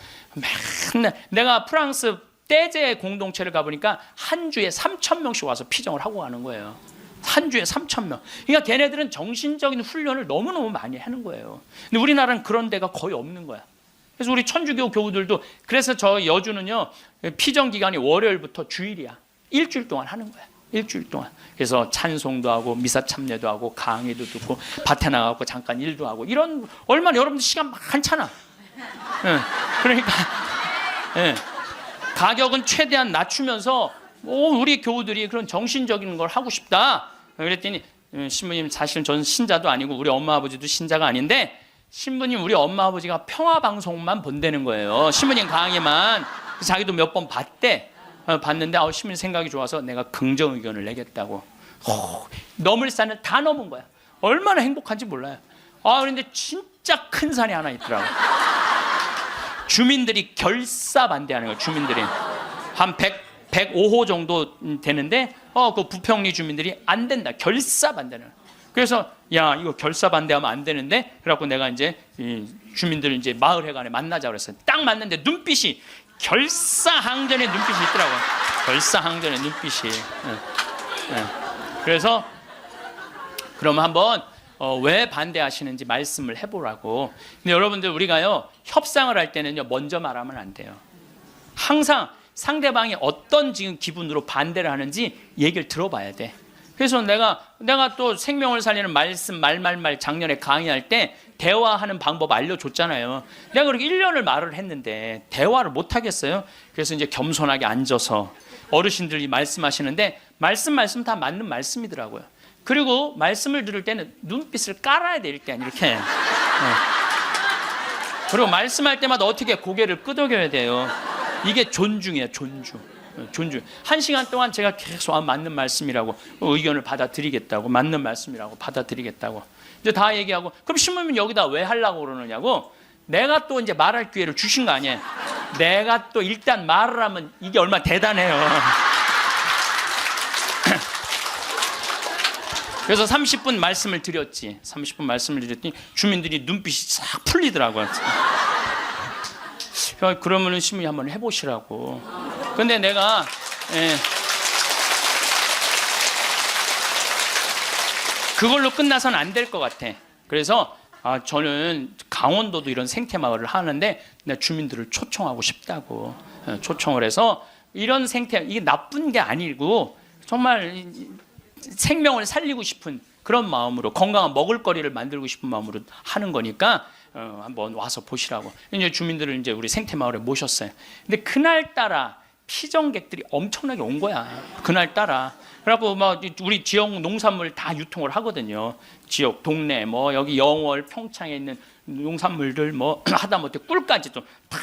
맨날 내가 프랑스 떼제 공동체를 가보니까 한 주에 3,000명씩 와서 피정을 하고 가는 거예요. 한 주에 3,000명. 그러니까 걔네들은 정신적인 훈련을 너무너무 많이 하는 거예요. 근데 우리나라는 그런 데가 거의 없는 거야. 그래서 우리 천주교 교우들도 그래서 저 여주는요 피정 기간이 월요일부터 주일이야. 일주일 동안 하는 거야. 일주일 동안. 그래서 찬송도 하고 미사 참례도 하고 강의도 듣고 밭에 나가고 잠깐 일도 하고 이런 얼마나 여러분들 시간 많잖아. 그러니까 가격은 최대한 낮추면서 우리 교우들이 그런 정신적인 걸 하고 싶다. 그랬더니 신부님 사실은 저는 신자도 아니고 우리 엄마 아버지도 신자가 아닌데 신부님 우리 엄마 아버지가 평화방송만 본다는 거예요. 신부님 강의만. 자기도 몇 번 봤대. 봤는데 신부님 생각이 좋아서 내가 긍정 의견을 내겠다고. 넘을 산을 다 넘은 거야. 얼마나 행복한지 몰라요. 그런데 진짜 큰 산이 하나 있더라고. 주민들이 결사 반대하는 거예요. 주민들이 한 105호 정도 되는데 그 부평리 주민들이 안 된다. 결사 반대는. 그래서 야 이거 결사 반대하면 안 되는데 그래갖고 내가 이제 주민들 이제 마을회관에 만나자 그랬어요. 딱 만났는데 눈빛이 결사항전의 눈빛이 있더라고요. 결사항전의 눈빛이. 그래서 그럼 한번 왜 반대하시는지 말씀을 해보라고. 근데 여러분들 우리가요 협상을 할 때는요 먼저 말하면 안 돼요. 항상 상대방이 어떤 지금 기분으로 반대를 하는지 얘기를 들어봐야 돼. 그래서 내가 또 생명을 살리는 말씀 말 작년에 강의할 때 대화하는 방법 알려줬잖아요. 내가 그렇게 1년을 말을 했는데 대화를 못 하겠어요. 그래서 이제 겸손하게 앉아서 어르신들이 말씀하시는데 말씀 다 맞는 말씀이더라고요. 그리고 말씀을 들을 때는 눈빛을 깔아야 돼. 일단 이렇게. 그리고 말씀할 때마다 어떻게 고개를 끄덕여야 돼요. 이게 존중이에요. 존중. 1시간 동안 제가 계속 맞는 말씀이라고 의견을 받아들이겠다고 맞는 말씀이라고 받아들이겠다고 이제 다 얘기하고 그럼 신부님 여기다 왜 하려고 그러느냐고 내가 또 이제 말할 기회를 주신 거 아니에요. 내가 또 일단 말을 하면 이게 얼마나 대단해요. 그래서 30분 말씀을 드렸지. 30분 말씀을 드렸더니 주민들이 눈빛이 싹 풀리더라고요. 그러면은 신부님 한번 해보시라고. 근데 내가 그걸로 끝나서는 안 될 것 같아. 그래서 저는 강원도도 이런 생태마을을 하는데 내가 주민들을 초청하고 싶다고 초청을 해서 이런 생태 이게 나쁜 게 아니고 정말 생명을 살리고 싶은 그런 마음으로 건강한 먹을거리를 만들고 싶은 마음으로 하는 거니까 한번 와서 보시라고. 이제 주민들을 이제 우리 생태마을에 모셨어요. 근데 그날따라 피정객들이 엄청나게 온 거야. 그날따라. 그래갖고 막 우리 지역 농산물 다 유통을 하거든요. 지역 동네 뭐 여기 영월 평창에 있는 농산물들 뭐 하다못해 꿀까지도 다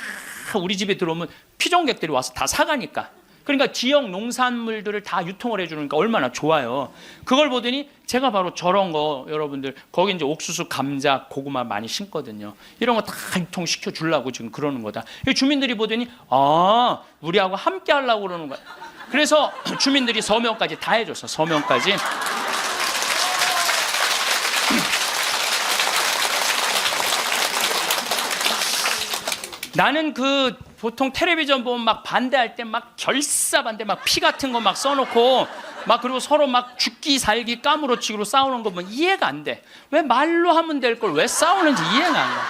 우리 집에 들어오면 피정객들이 와서 다 사가니까. 그러니까 지역 농산물들을 다 유통을 해주니까 얼마나 좋아요. 그걸 보더니 제가 바로 저런 거 여러분들 거기 이제 옥수수, 감자, 고구마 많이 심거든요. 이런 거 다 유통시켜 주려고 지금 그러는 거다. 주민들이 보더니 우리하고 함께 하려고 그러는 거야. 그래서 주민들이 서명까지 다 해줬어. 서명까지. 나는 보통 텔레비전 보면 막 반대할 때 막 결사 반대 막 피 같은 거 막 써놓고 막 그리고 서로 막 죽기 살기 까무러치기로 싸우는 거 보면 이해가 안 돼. 왜 말로 하면 될 걸 왜 싸우는지 이해가 안 가.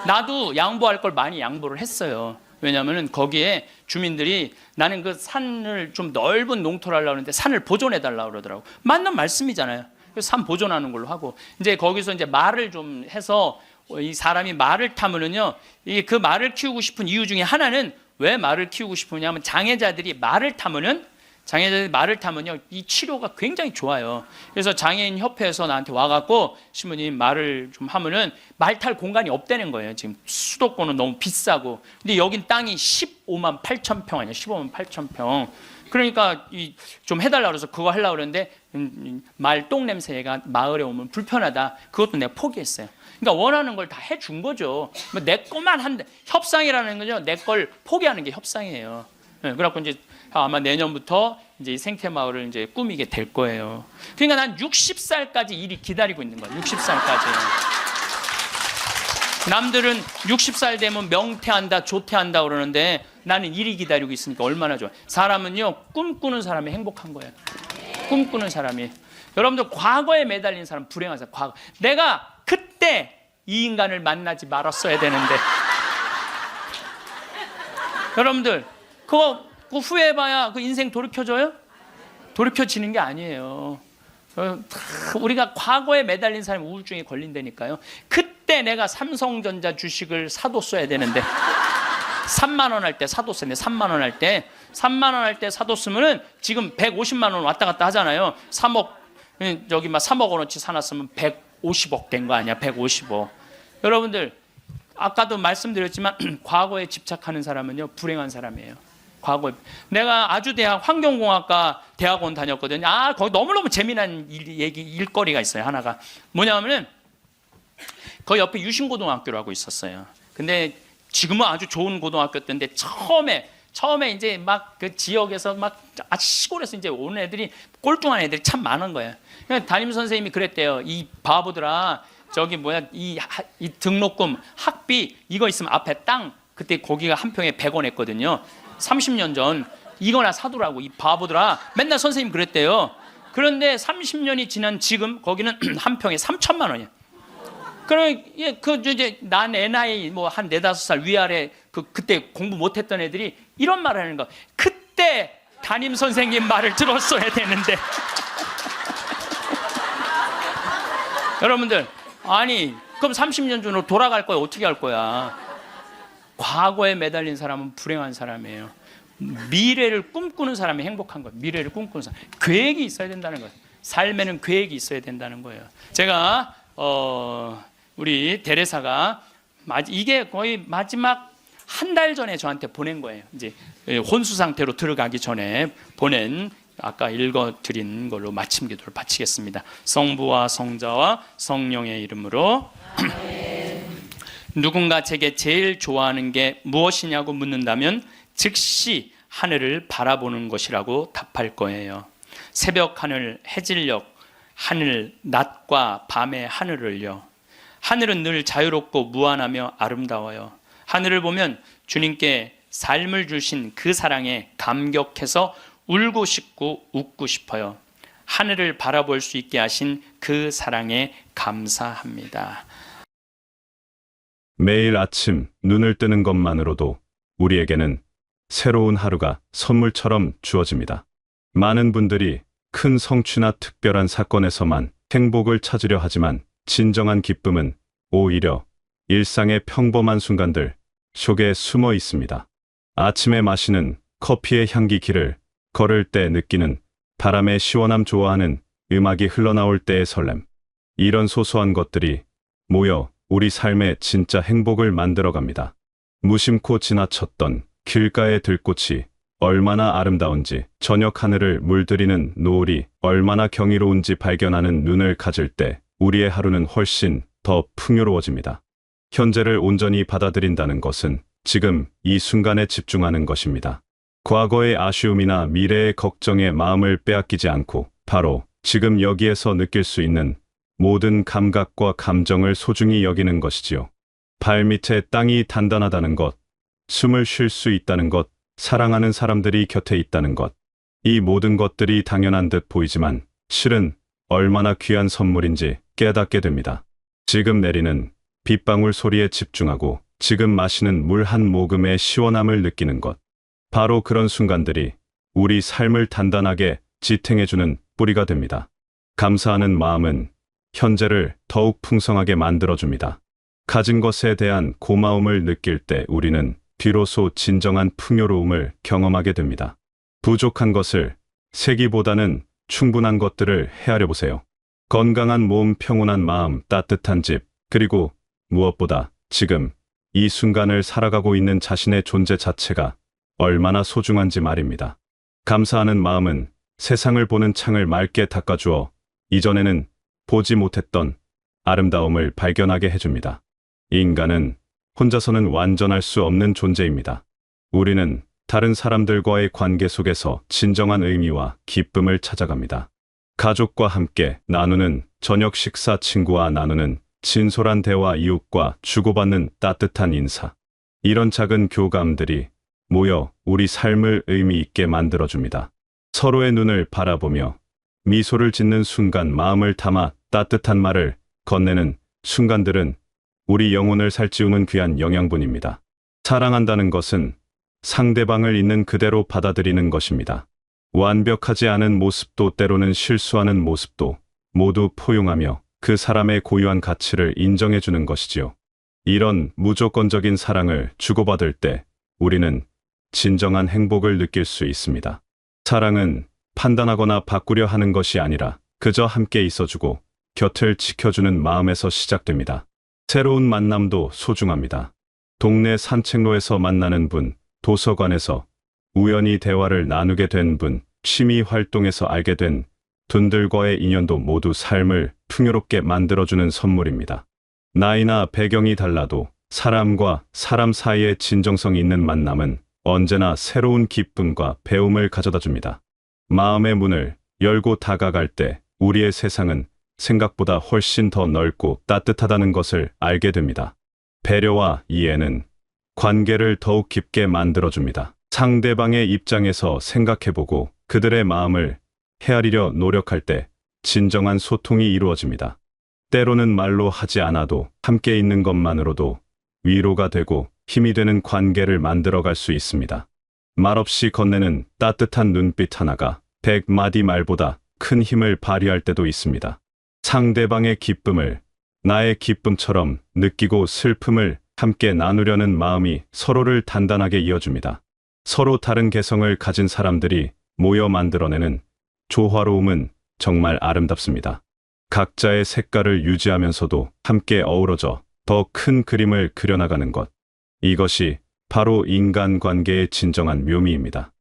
나도 양보할 걸 많이 양보를 했어요. 왜냐하면 거기에 주민들이 나는 그 산을 좀 넓은 농토를 하려고 하는데 산을 보존해 달라고 그러더라고. 맞는 말씀이잖아요. 그래서 산 보존하는 걸로 하고 이제 거기서 이제 말을 좀 해서 이 사람이 말을 타면은요, 그 말을 키우고 싶은 이유 중에 하나는 왜 말을 키우고 싶으냐면 장애자들이 말을 타면은 이 치료가 굉장히 좋아요. 그래서 장애인 협회에서 나한테 와갖고 신부님 말을 좀 하면은 말 탈 공간이 없다는 거예요. 지금 수도권은 너무 비싸고, 근데 여긴 땅이 15만 8천 평 아니야. 15만 8천 평. 그러니까 좀 해달라 그래서 그거 하려고 그러는데 말 똥 냄새가 마을에 오면 불편하다. 그것도 내가 포기했어요. 그러니까 원하는 걸 다 해준 거죠. 내 것만 한데, 협상이라는 거죠. 내 걸 포기하는 게 협상이에요. 그래갖고 이제 아마 내년부터 이제 생태마을을 이제 꾸미게 될 거예요. 그러니까 난 60살까지 일이 기다리고 있는 거예요. 60살까지. 남들은 60살 되면 명퇴한다, 조퇴한다 그러는데 나는 일이 기다리고 있으니까 얼마나 좋아. 사람은요, 꿈꾸는 사람이 행복한 거예요. 꿈꾸는 사람이. 여러분들 과거에 매달린 사람 불행한 사람. 과거. 내가 그때 이 인간을 만나지 말았어야 되는데. 여러분들 그거 후회해봐야 그 인생 돌이켜져요? 돌이켜지는 게 아니에요. 우리가 과거에 매달린 사람이 우울증에 걸린다니까요. 그때 내가 삼성전자 주식을 사뒀어야 되는데 3만 원 할 때 사뒀어야 돼. 3만 원 할 때 3만 원 할 때 사뒀으면은 지금 150만 원 왔다 갔다 하잖아요. 3억 저기 막 3억 원어치 사놨으면 150억 된 거 아니야. 150억. 여러분들 아까도 말씀드렸지만 과거에 집착하는 사람은요 불행한 사람이에요. 과거에 내가 아주대학 환경공학과 대학원 다녔거든요. 거기 너무너무 재미난 일거리가 있어요. 하나가 뭐냐면은 그 옆에 유신고등학교라고 있었어요. 근데 지금은 아주 좋은 고등학교였는데 처음에 이제 막 그 지역에서 막 아주 시골에서 이제 오는 애들이 꼴뚱한 애들이 참 많은 거예요. 그러니까 담임 선생님이 그랬대요. 이 바보들아, 저기 뭐야 이 등록금 학비 이거 있으면 앞에 땅 그때 거기가 한 평에 100원 했거든요. 30년 전 이거나 사두라고 이 바보들아. 맨날 선생님 그랬대요. 그런데 30년이 지난 지금 거기는 한 평에 3천만 원이야. 그럼 그 이제 난 애 나이 뭐 한 4-5살 위아래 그때 공부 못했던 애들이 이런 말을 하는 거. 그때 담임 선생님 말을 들었어야 되는데. 여러분들 아니 그럼 30년 전으로 돌아갈 거야. 어떻게 할 거야? 과거에 매달린 사람은 불행한 사람이에요. 미래를 꿈꾸는 사람이 행복한 거예요. 미래를 꿈꾸는 사람. 계획이 있어야 된다는 거예요. 삶에는 계획이 있어야 된다는 거예요. 제가 우리 대레사가 이게 거의 마지막 한 달 전에 저한테 보낸 거예요. 이제 혼수 상태로 들어가기 전에 보낸 아까 읽어드린 걸로 마침 기도를 바치겠습니다. 성부와 성자와 성령의 이름으로. 누군가 제게 제일 좋아하는 게 무엇이냐고 묻는다면 즉시 하늘을 바라보는 것이라고 답할 거예요. 새벽 하늘, 해질녘 하늘, 낮과 밤의 하늘을요. 하늘은 늘 자유롭고 무한하며 아름다워요. 하늘을 보면 주님께 삶을 주신 그 사랑에 감격해서 울고 싶고 웃고 싶어요. 하늘을 바라볼 수 있게 하신 그 사랑에 감사합니다. 매일 아침 눈을 뜨는 것만으로도 우리에게는 새로운 하루가 선물처럼 주어집니다. 많은 분들이 큰 성취나 특별한 사건에서만 행복을 찾으려 하지만 진정한 기쁨은 오히려 일상의 평범한 순간들 속에 숨어 있습니다. 아침에 마시는 커피의 향기, 길을 걸을 때 느끼는 바람의 시원함, 좋아하는 음악이 흘러나올 때의 설렘. 이런 소소한 것들이 모여 우리 삶에 진짜 행복을 만들어갑니다. 무심코 지나쳤던 길가의 들꽃이 얼마나 아름다운지, 저녁 하늘을 물들이는 노을이 얼마나 경이로운지 발견하는 눈을 가질 때 우리의 하루는 훨씬 더 풍요로워집니다. 현재를 온전히 받아들인다는 것은 지금 이 순간에 집중하는 것입니다. 과거의 아쉬움이나 미래의 걱정에 마음을 빼앗기지 않고 바로 지금 여기에서 느낄 수 있는 모든 감각과 감정을 소중히 여기는 것이지요. 발밑에 땅이 단단하다는 것, 숨을 쉴 수 있다는 것, 사랑하는 사람들이 곁에 있다는 것. 이 모든 것들이 당연한 듯 보이지만 실은 얼마나 귀한 선물인지 깨닫게 됩니다. 지금 내리는 빗방울 소리에 집중하고 지금 마시는 물 한 모금의 시원함을 느끼는 것. 바로 그런 순간들이 우리 삶을 단단하게 지탱해주는 뿌리가 됩니다. 감사하는 마음은 현재를 더욱 풍성하게 만들어줍니다. 가진 것에 대한 고마움을 느낄 때 우리는 비로소 진정한 풍요로움을 경험하게 됩니다. 부족한 것을 세기보다는 충분한 것들을 헤아려 보세요. 건강한 몸, 평온한 마음, 따뜻한 집, 그리고 무엇보다 지금 이 순간을 살아가고 있는 자신의 존재 자체가 얼마나 소중한지 말입니다. 감사하는 마음은 세상을 보는 창을 맑게 닦아주어 이전에는 보지 못했던 아름다움을 발견하게 해줍니다. 인간은 혼자서는 완전할 수 없는 존재입니다. 우리는 다른 사람들과의 관계 속에서 진정한 의미와 기쁨을 찾아갑니다. 가족과 함께 나누는 저녁 식사, 친구와 나누는 진솔한 대화, 이웃과 주고받는 따뜻한 인사. 이런 작은 교감들이 모여 우리 삶을 의미 있게 만들어줍니다. 서로의 눈을 바라보며 미소를 짓는 순간, 마음을 담아 따뜻한 말을 건네는 순간들은 우리 영혼을 살찌우는 귀한 영양분입니다. 사랑한다는 것은 상대방을 있는 그대로 받아들이는 것입니다. 완벽하지 않은 모습도, 때로는 실수하는 모습도 모두 포용하며 그 사람의 고유한 가치를 인정해주는 것이지요. 이런 무조건적인 사랑을 주고받을 때 우리는 진정한 행복을 느낄 수 있습니다. 사랑은 판단하거나 바꾸려 하는 것이 아니라 그저 함께 있어주고 곁을 지켜주는 마음에서 시작됩니다. 새로운 만남도 소중합니다. 동네 산책로에서 만나는 분, 도서관에서 우연히 대화를 나누게 된 분, 취미 활동에서 알게 된 분들과의 인연도 모두 삶을 풍요롭게 만들어주는 선물입니다. 나이나 배경이 달라도 사람과 사람 사이의 진정성 있는 만남은 언제나 새로운 기쁨과 배움을 가져다 줍니다. 마음의 문을 열고 다가갈 때 우리의 세상은 생각보다 훨씬 더 넓고 따뜻하다는 것을 알게 됩니다. 배려와 이해는 관계를 더욱 깊게 만들어줍니다. 상대방의 입장에서 생각해보고 그들의 마음을 헤아리려 노력할 때 진정한 소통이 이루어집니다. 때로는 말로 하지 않아도 함께 있는 것만으로도 위로가 되고 힘이 되는 관계를 만들어갈 수 있습니다. 말없이 건네는 따뜻한 눈빛 하나가 100마디 말보다 큰 힘을 발휘할 때도 있습니다. 상대방의 기쁨을 나의 기쁨처럼 느끼고 슬픔을 함께 나누려는 마음이 서로를 단단하게 이어줍니다. 서로 다른 개성을 가진 사람들이 모여 만들어내는 조화로움은 정말 아름답습니다. 각자의 색깔을 유지하면서도 함께 어우러져 더 큰 그림을 그려나가는 것. 이것이 바로 인간관계의 진정한 묘미입니다.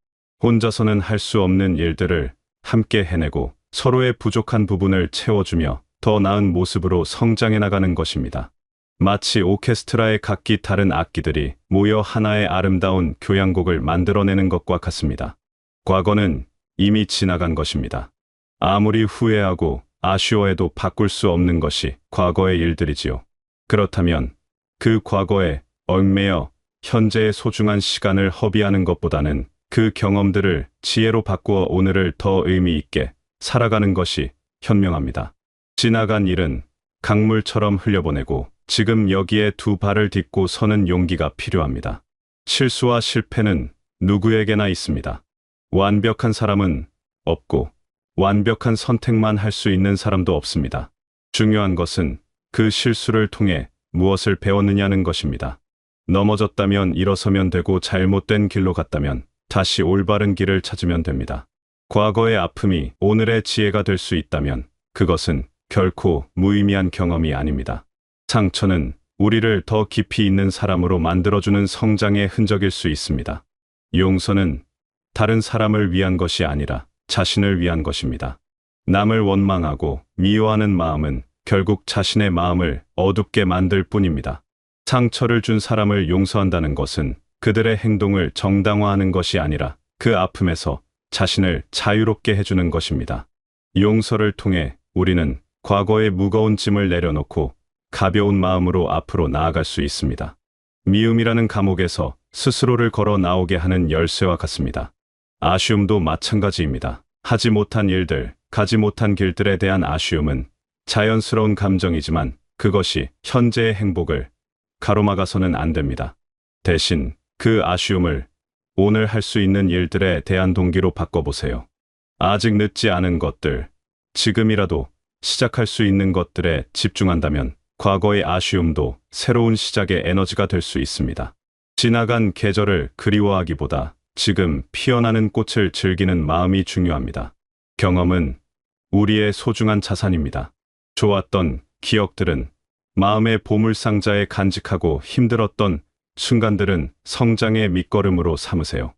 혼자서는 할 수 없는 일들을 함께 해내고 서로의 부족한 부분을 채워주며 더 나은 모습으로 성장해 나가는 것입니다. 마치 오케스트라의 각기 다른 악기들이 모여 하나의 아름다운 교향곡을 만들어내는 것과 같습니다. 과거는 이미 지나간 것입니다. 아무리 후회하고 아쉬워해도 바꿀 수 없는 것이 과거의 일들이지요. 그렇다면 그 과거에 얽매여 현재의 소중한 시간을 허비하는 것보다는 그 경험들을 지혜로 바꾸어 오늘을 더 의미 있게 살아가는 것이 현명합니다. 지나간 일은 강물처럼 흘려보내고 지금 여기에 두 발을 딛고 서는 용기가 필요합니다. 실수와 실패는 누구에게나 있습니다. 완벽한 사람은 없고 완벽한 선택만 할 수 있는 사람도 없습니다. 중요한 것은 그 실수를 통해 무엇을 배웠느냐는 것입니다. 넘어졌다면 일어서면 되고 잘못된 길로 갔다면 다시 올바른 길을 찾으면 됩니다. 과거의 아픔이 오늘의 지혜가 될 수 있다면 그것은 결코 무의미한 경험이 아닙니다. 상처는 우리를 더 깊이 있는 사람으로 만들어주는 성장의 흔적일 수 있습니다. 용서는 다른 사람을 위한 것이 아니라 자신을 위한 것입니다. 남을 원망하고 미워하는 마음은 결국 자신의 마음을 어둡게 만들 뿐입니다. 상처를 준 사람을 용서한다는 것은 그들의 행동을 정당화하는 것이 아니라 그 아픔에서 자신을 자유롭게 해주는 것입니다. 용서를 통해 우리는 과거의 무거운 짐을 내려놓고 가벼운 마음으로 앞으로 나아갈 수 있습니다. 미움이라는 감옥에서 스스로를 걸어 나오게 하는 열쇠와 같습니다. 아쉬움도 마찬가지입니다. 하지 못한 일들, 가지 못한 길들에 대한 아쉬움은 자연스러운 감정이지만 그것이 현재의 행복을 가로막아서는 안 됩니다. 대신 그 아쉬움을 오늘 할 수 있는 일들에 대한 동기로 바꿔보세요. 아직 늦지 않은 것들, 지금이라도 시작할 수 있는 것들에 집중한다면 과거의 아쉬움도 새로운 시작의 에너지가 될 수 있습니다. 지나간 계절을 그리워하기보다 지금 피어나는 꽃을 즐기는 마음이 중요합니다. 경험은 우리의 소중한 자산입니다. 좋았던 기억들은 마음의 보물상자에 간직하고 힘들었던 순간들은 성장의 밑거름으로 삼으세요.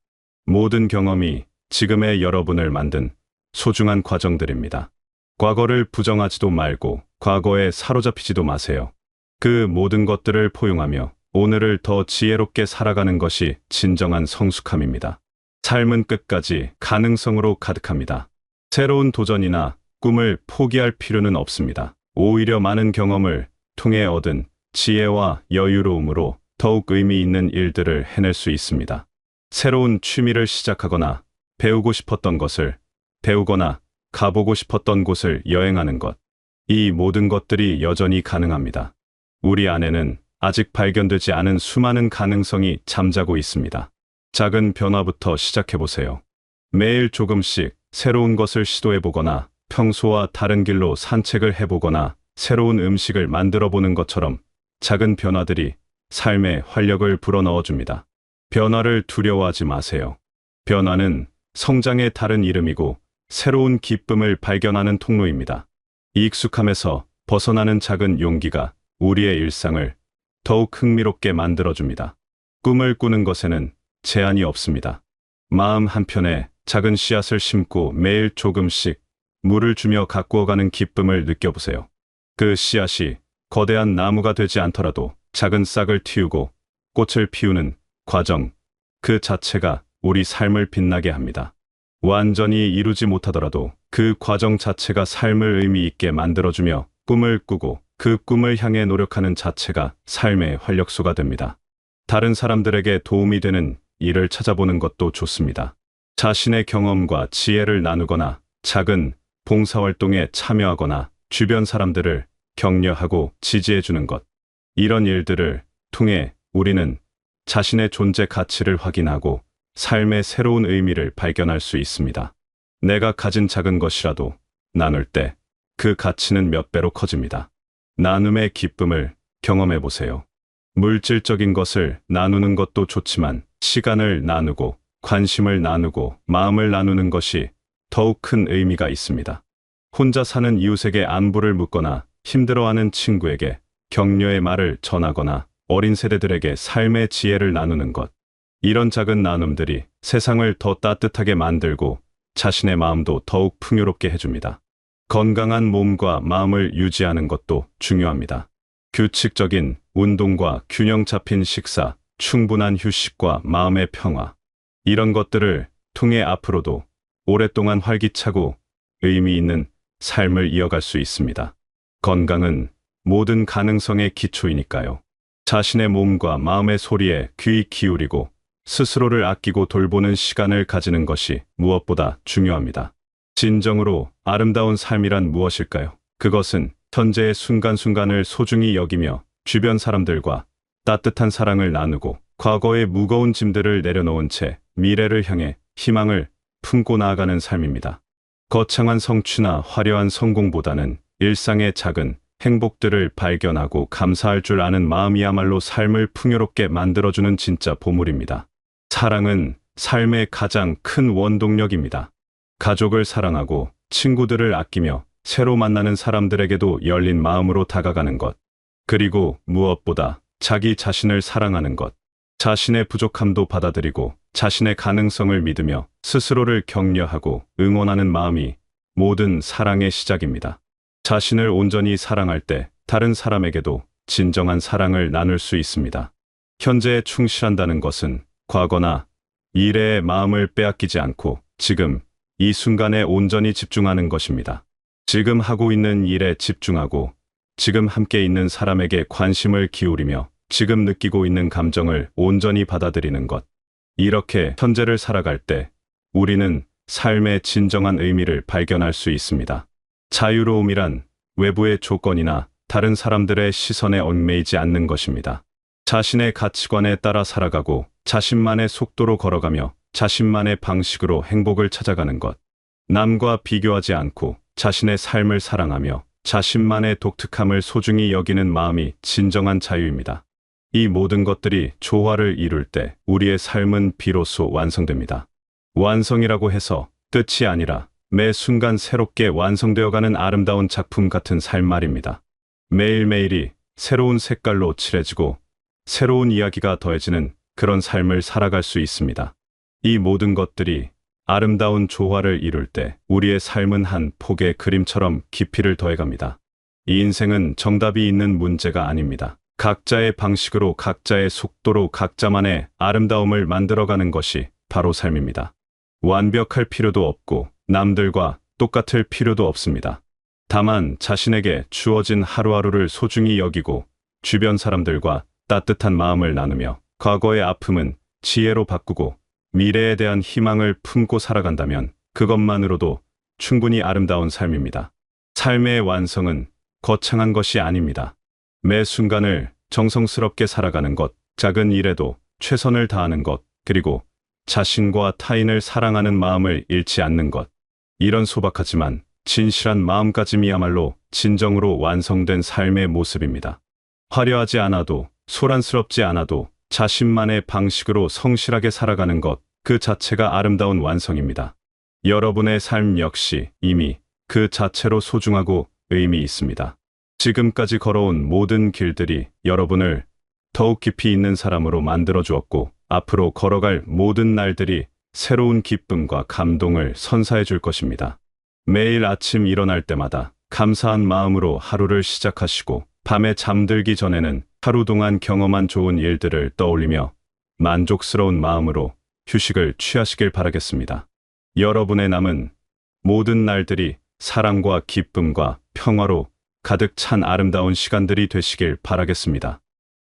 모든 경험이 지금의 여러분을 만든 소중한 과정들입니다. 과거를 부정하지도 말고 과거에 사로잡히지도 마세요. 그 모든 것들을 포용하며 오늘을 더 지혜롭게 살아가는 것이 진정한 성숙함입니다. 삶은 끝까지 가능성으로 가득합니다. 새로운 도전이나 꿈을 포기할 필요는 없습니다. 오히려 많은 경험을 통해 얻은 지혜와 여유로움으로 더욱 의미 있는 일들을 해낼 수 있습니다. 새로운 취미를 시작하거나 배우고 싶었던 것을 배우거나 가보고 싶었던 곳을 여행하는 것. 이 모든 것들이 여전히 가능합니다. 우리 안에는 아직 발견되지 않은 수많은 가능성이 잠자고 있습니다. 작은 변화부터 시작해보세요. 매일 조금씩 새로운 것을 시도해보거나 평소와 다른 길로 산책을 해보거나 새로운 음식을 만들어보는 것처럼 작은 변화들이 삶에 활력을 불어넣어줍니다. 변화를 두려워하지 마세요. 변화는 성장의 다른 이름이고 새로운 기쁨을 발견하는 통로입니다. 익숙함에서 벗어나는 작은 용기가 우리의 일상을 더욱 흥미롭게 만들어줍니다. 꿈을 꾸는 것에는 제한이 없습니다. 마음 한편에 작은 씨앗을 심고 매일 조금씩 물을 주며 가꾸어가는 기쁨을 느껴보세요. 그 씨앗이 거대한 나무가 되지 않더라도 작은 싹을 틔우고 꽃을 피우는 과정, 그 자체가 우리 삶을 빛나게 합니다. 완전히 이루지 못하더라도 그 과정 자체가 삶을 의미 있게 만들어주며 꿈을 꾸고 그 꿈을 향해 노력하는 자체가 삶의 활력소가 됩니다. 다른 사람들에게 도움이 되는 일을 찾아보는 것도 좋습니다. 자신의 경험과 지혜를 나누거나 작은 봉사활동에 참여하거나 주변 사람들을 격려하고 지지해주는 것. 이런 일들을 통해 우리는 자신의 존재 가치를 확인하고 삶의 새로운 의미를 발견할 수 있습니다. 내가 가진 작은 것이라도 나눌 때 그 가치는 몇 배로 커집니다. 나눔의 기쁨을 경험해 보세요. 물질적인 것을 나누는 것도 좋지만 시간을 나누고 관심을 나누고 마음을 나누는 것이 더욱 큰 의미가 있습니다. 혼자 사는 이웃에게 안부를 묻거나 힘들어하는 친구에게 격려의 말을 전하거나 어린 세대들에게 삶의 지혜를 나누는 것. 이런 작은 나눔들이 세상을 더 따뜻하게 만들고 자신의 마음도 더욱 풍요롭게 해줍니다. 건강한 몸과 마음을 유지하는 것도 중요합니다. 규칙적인 운동과 균형 잡힌 식사, 충분한 휴식과 마음의 평화. 이런 것들을 통해 앞으로도 오랫동안 활기차고 의미 있는 삶을 이어갈 수 있습니다. 건강은 모든 가능성의 기초이니까요. 자신의 몸과 마음의 소리에 귀 기울이고 스스로를 아끼고 돌보는 시간을 가지는 것이 무엇보다 중요합니다. 진정으로 아름다운 삶이란 무엇일까요? 그것은 현재의 순간순간을 소중히 여기며 주변 사람들과 따뜻한 사랑을 나누고 과거의 무거운 짐들을 내려놓은 채 미래를 향해 희망을 품고 나아가는 삶입니다. 거창한 성취나 화려한 성공보다는 일상의 작은 행복들을 발견하고 감사할 줄 아는 마음이야말로 삶을 풍요롭게 만들어주는 진짜 보물입니다. 사랑은 삶의 가장 큰 원동력입니다. 가족을 사랑하고 친구들을 아끼며 새로 만나는 사람들에게도 열린 마음으로 다가가는 것. 그리고 무엇보다 자기 자신을 사랑하는 것. 자신의 부족함도 받아들이고 자신의 가능성을 믿으며 스스로를 격려하고 응원하는 마음이 모든 사랑의 시작입니다. 자신을 온전히 사랑할 때 다른 사람에게도 진정한 사랑을 나눌 수 있습니다. 현재에 충실한다는 것은 과거나 미래의 마음을 빼앗기지 않고 지금 이 순간에 온전히 집중하는 것입니다. 지금 하고 있는 일에 집중하고 지금 함께 있는 사람에게 관심을 기울이며 지금 느끼고 있는 감정을 온전히 받아들이는 것. 이렇게 현재를 살아갈 때 우리는 삶의 진정한 의미를 발견할 수 있습니다. 자유로움이란 외부의 조건이나 다른 사람들의 시선에 얽매이지 않는 것입니다. 자신의 가치관에 따라 살아가고 자신만의 속도로 걸어가며 자신만의 방식으로 행복을 찾아가는 것. 남과 비교하지 않고 자신의 삶을 사랑하며 자신만의 독특함을 소중히 여기는 마음이 진정한 자유입니다. 이 모든 것들이 조화를 이룰 때 우리의 삶은 비로소 완성됩니다. 완성이라고 해서 끝이 아니라 매 순간 새롭게 완성되어가는 아름다운 작품 같은 삶 말입니다. 매일매일이 새로운 색깔로 칠해지고 새로운 이야기가 더해지는 그런 삶을 살아갈 수 있습니다. 이 모든 것들이 아름다운 조화를 이룰 때 우리의 삶은 한 폭의 그림처럼 깊이를 더해갑니다. 이 인생은 정답이 있는 문제가 아닙니다. 각자의 방식으로 각자의 속도로 각자만의 아름다움을 만들어가는 것이 바로 삶입니다. 완벽할 필요도 없고 남들과 똑같을 필요도 없습니다. 다만 자신에게 주어진 하루하루를 소중히 여기고 주변 사람들과 따뜻한 마음을 나누며 과거의 아픔은 지혜로 바꾸고 미래에 대한 희망을 품고 살아간다면 그것만으로도 충분히 아름다운 삶입니다. 삶의 완성은 거창한 것이 아닙니다. 매 순간을 정성스럽게 살아가는 것, 작은 일에도 최선을 다하는 것, 그리고 자신과 타인을 사랑하는 마음을 잃지 않는 것. 이런 소박하지만 진실한 마음가짐이야말로 진정으로 완성된 삶의 모습입니다. 화려하지 않아도 소란스럽지 않아도 자신만의 방식으로 성실하게 살아가는 것, 그 자체가 아름다운 완성입니다. 여러분의 삶 역시 이미 그 자체로 소중하고 의미 있습니다. 지금까지 걸어온 모든 길들이 여러분을 더욱 깊이 있는 사람으로 만들어 주었고, 앞으로 걸어갈 모든 날들이 새로운 기쁨과 감동을 선사해 줄 것입니다. 매일 아침 일어날 때마다 감사한 마음으로 하루를 시작하시고, 밤에 잠들기 전에는 하루 동안 경험한 좋은 일들을 떠올리며 만족스러운 마음으로 휴식을 취하시길 바라겠습니다. 여러분의 남은 모든 날들이 사랑과 기쁨과 평화로 가득 찬 아름다운 시간들이 되시길 바라겠습니다.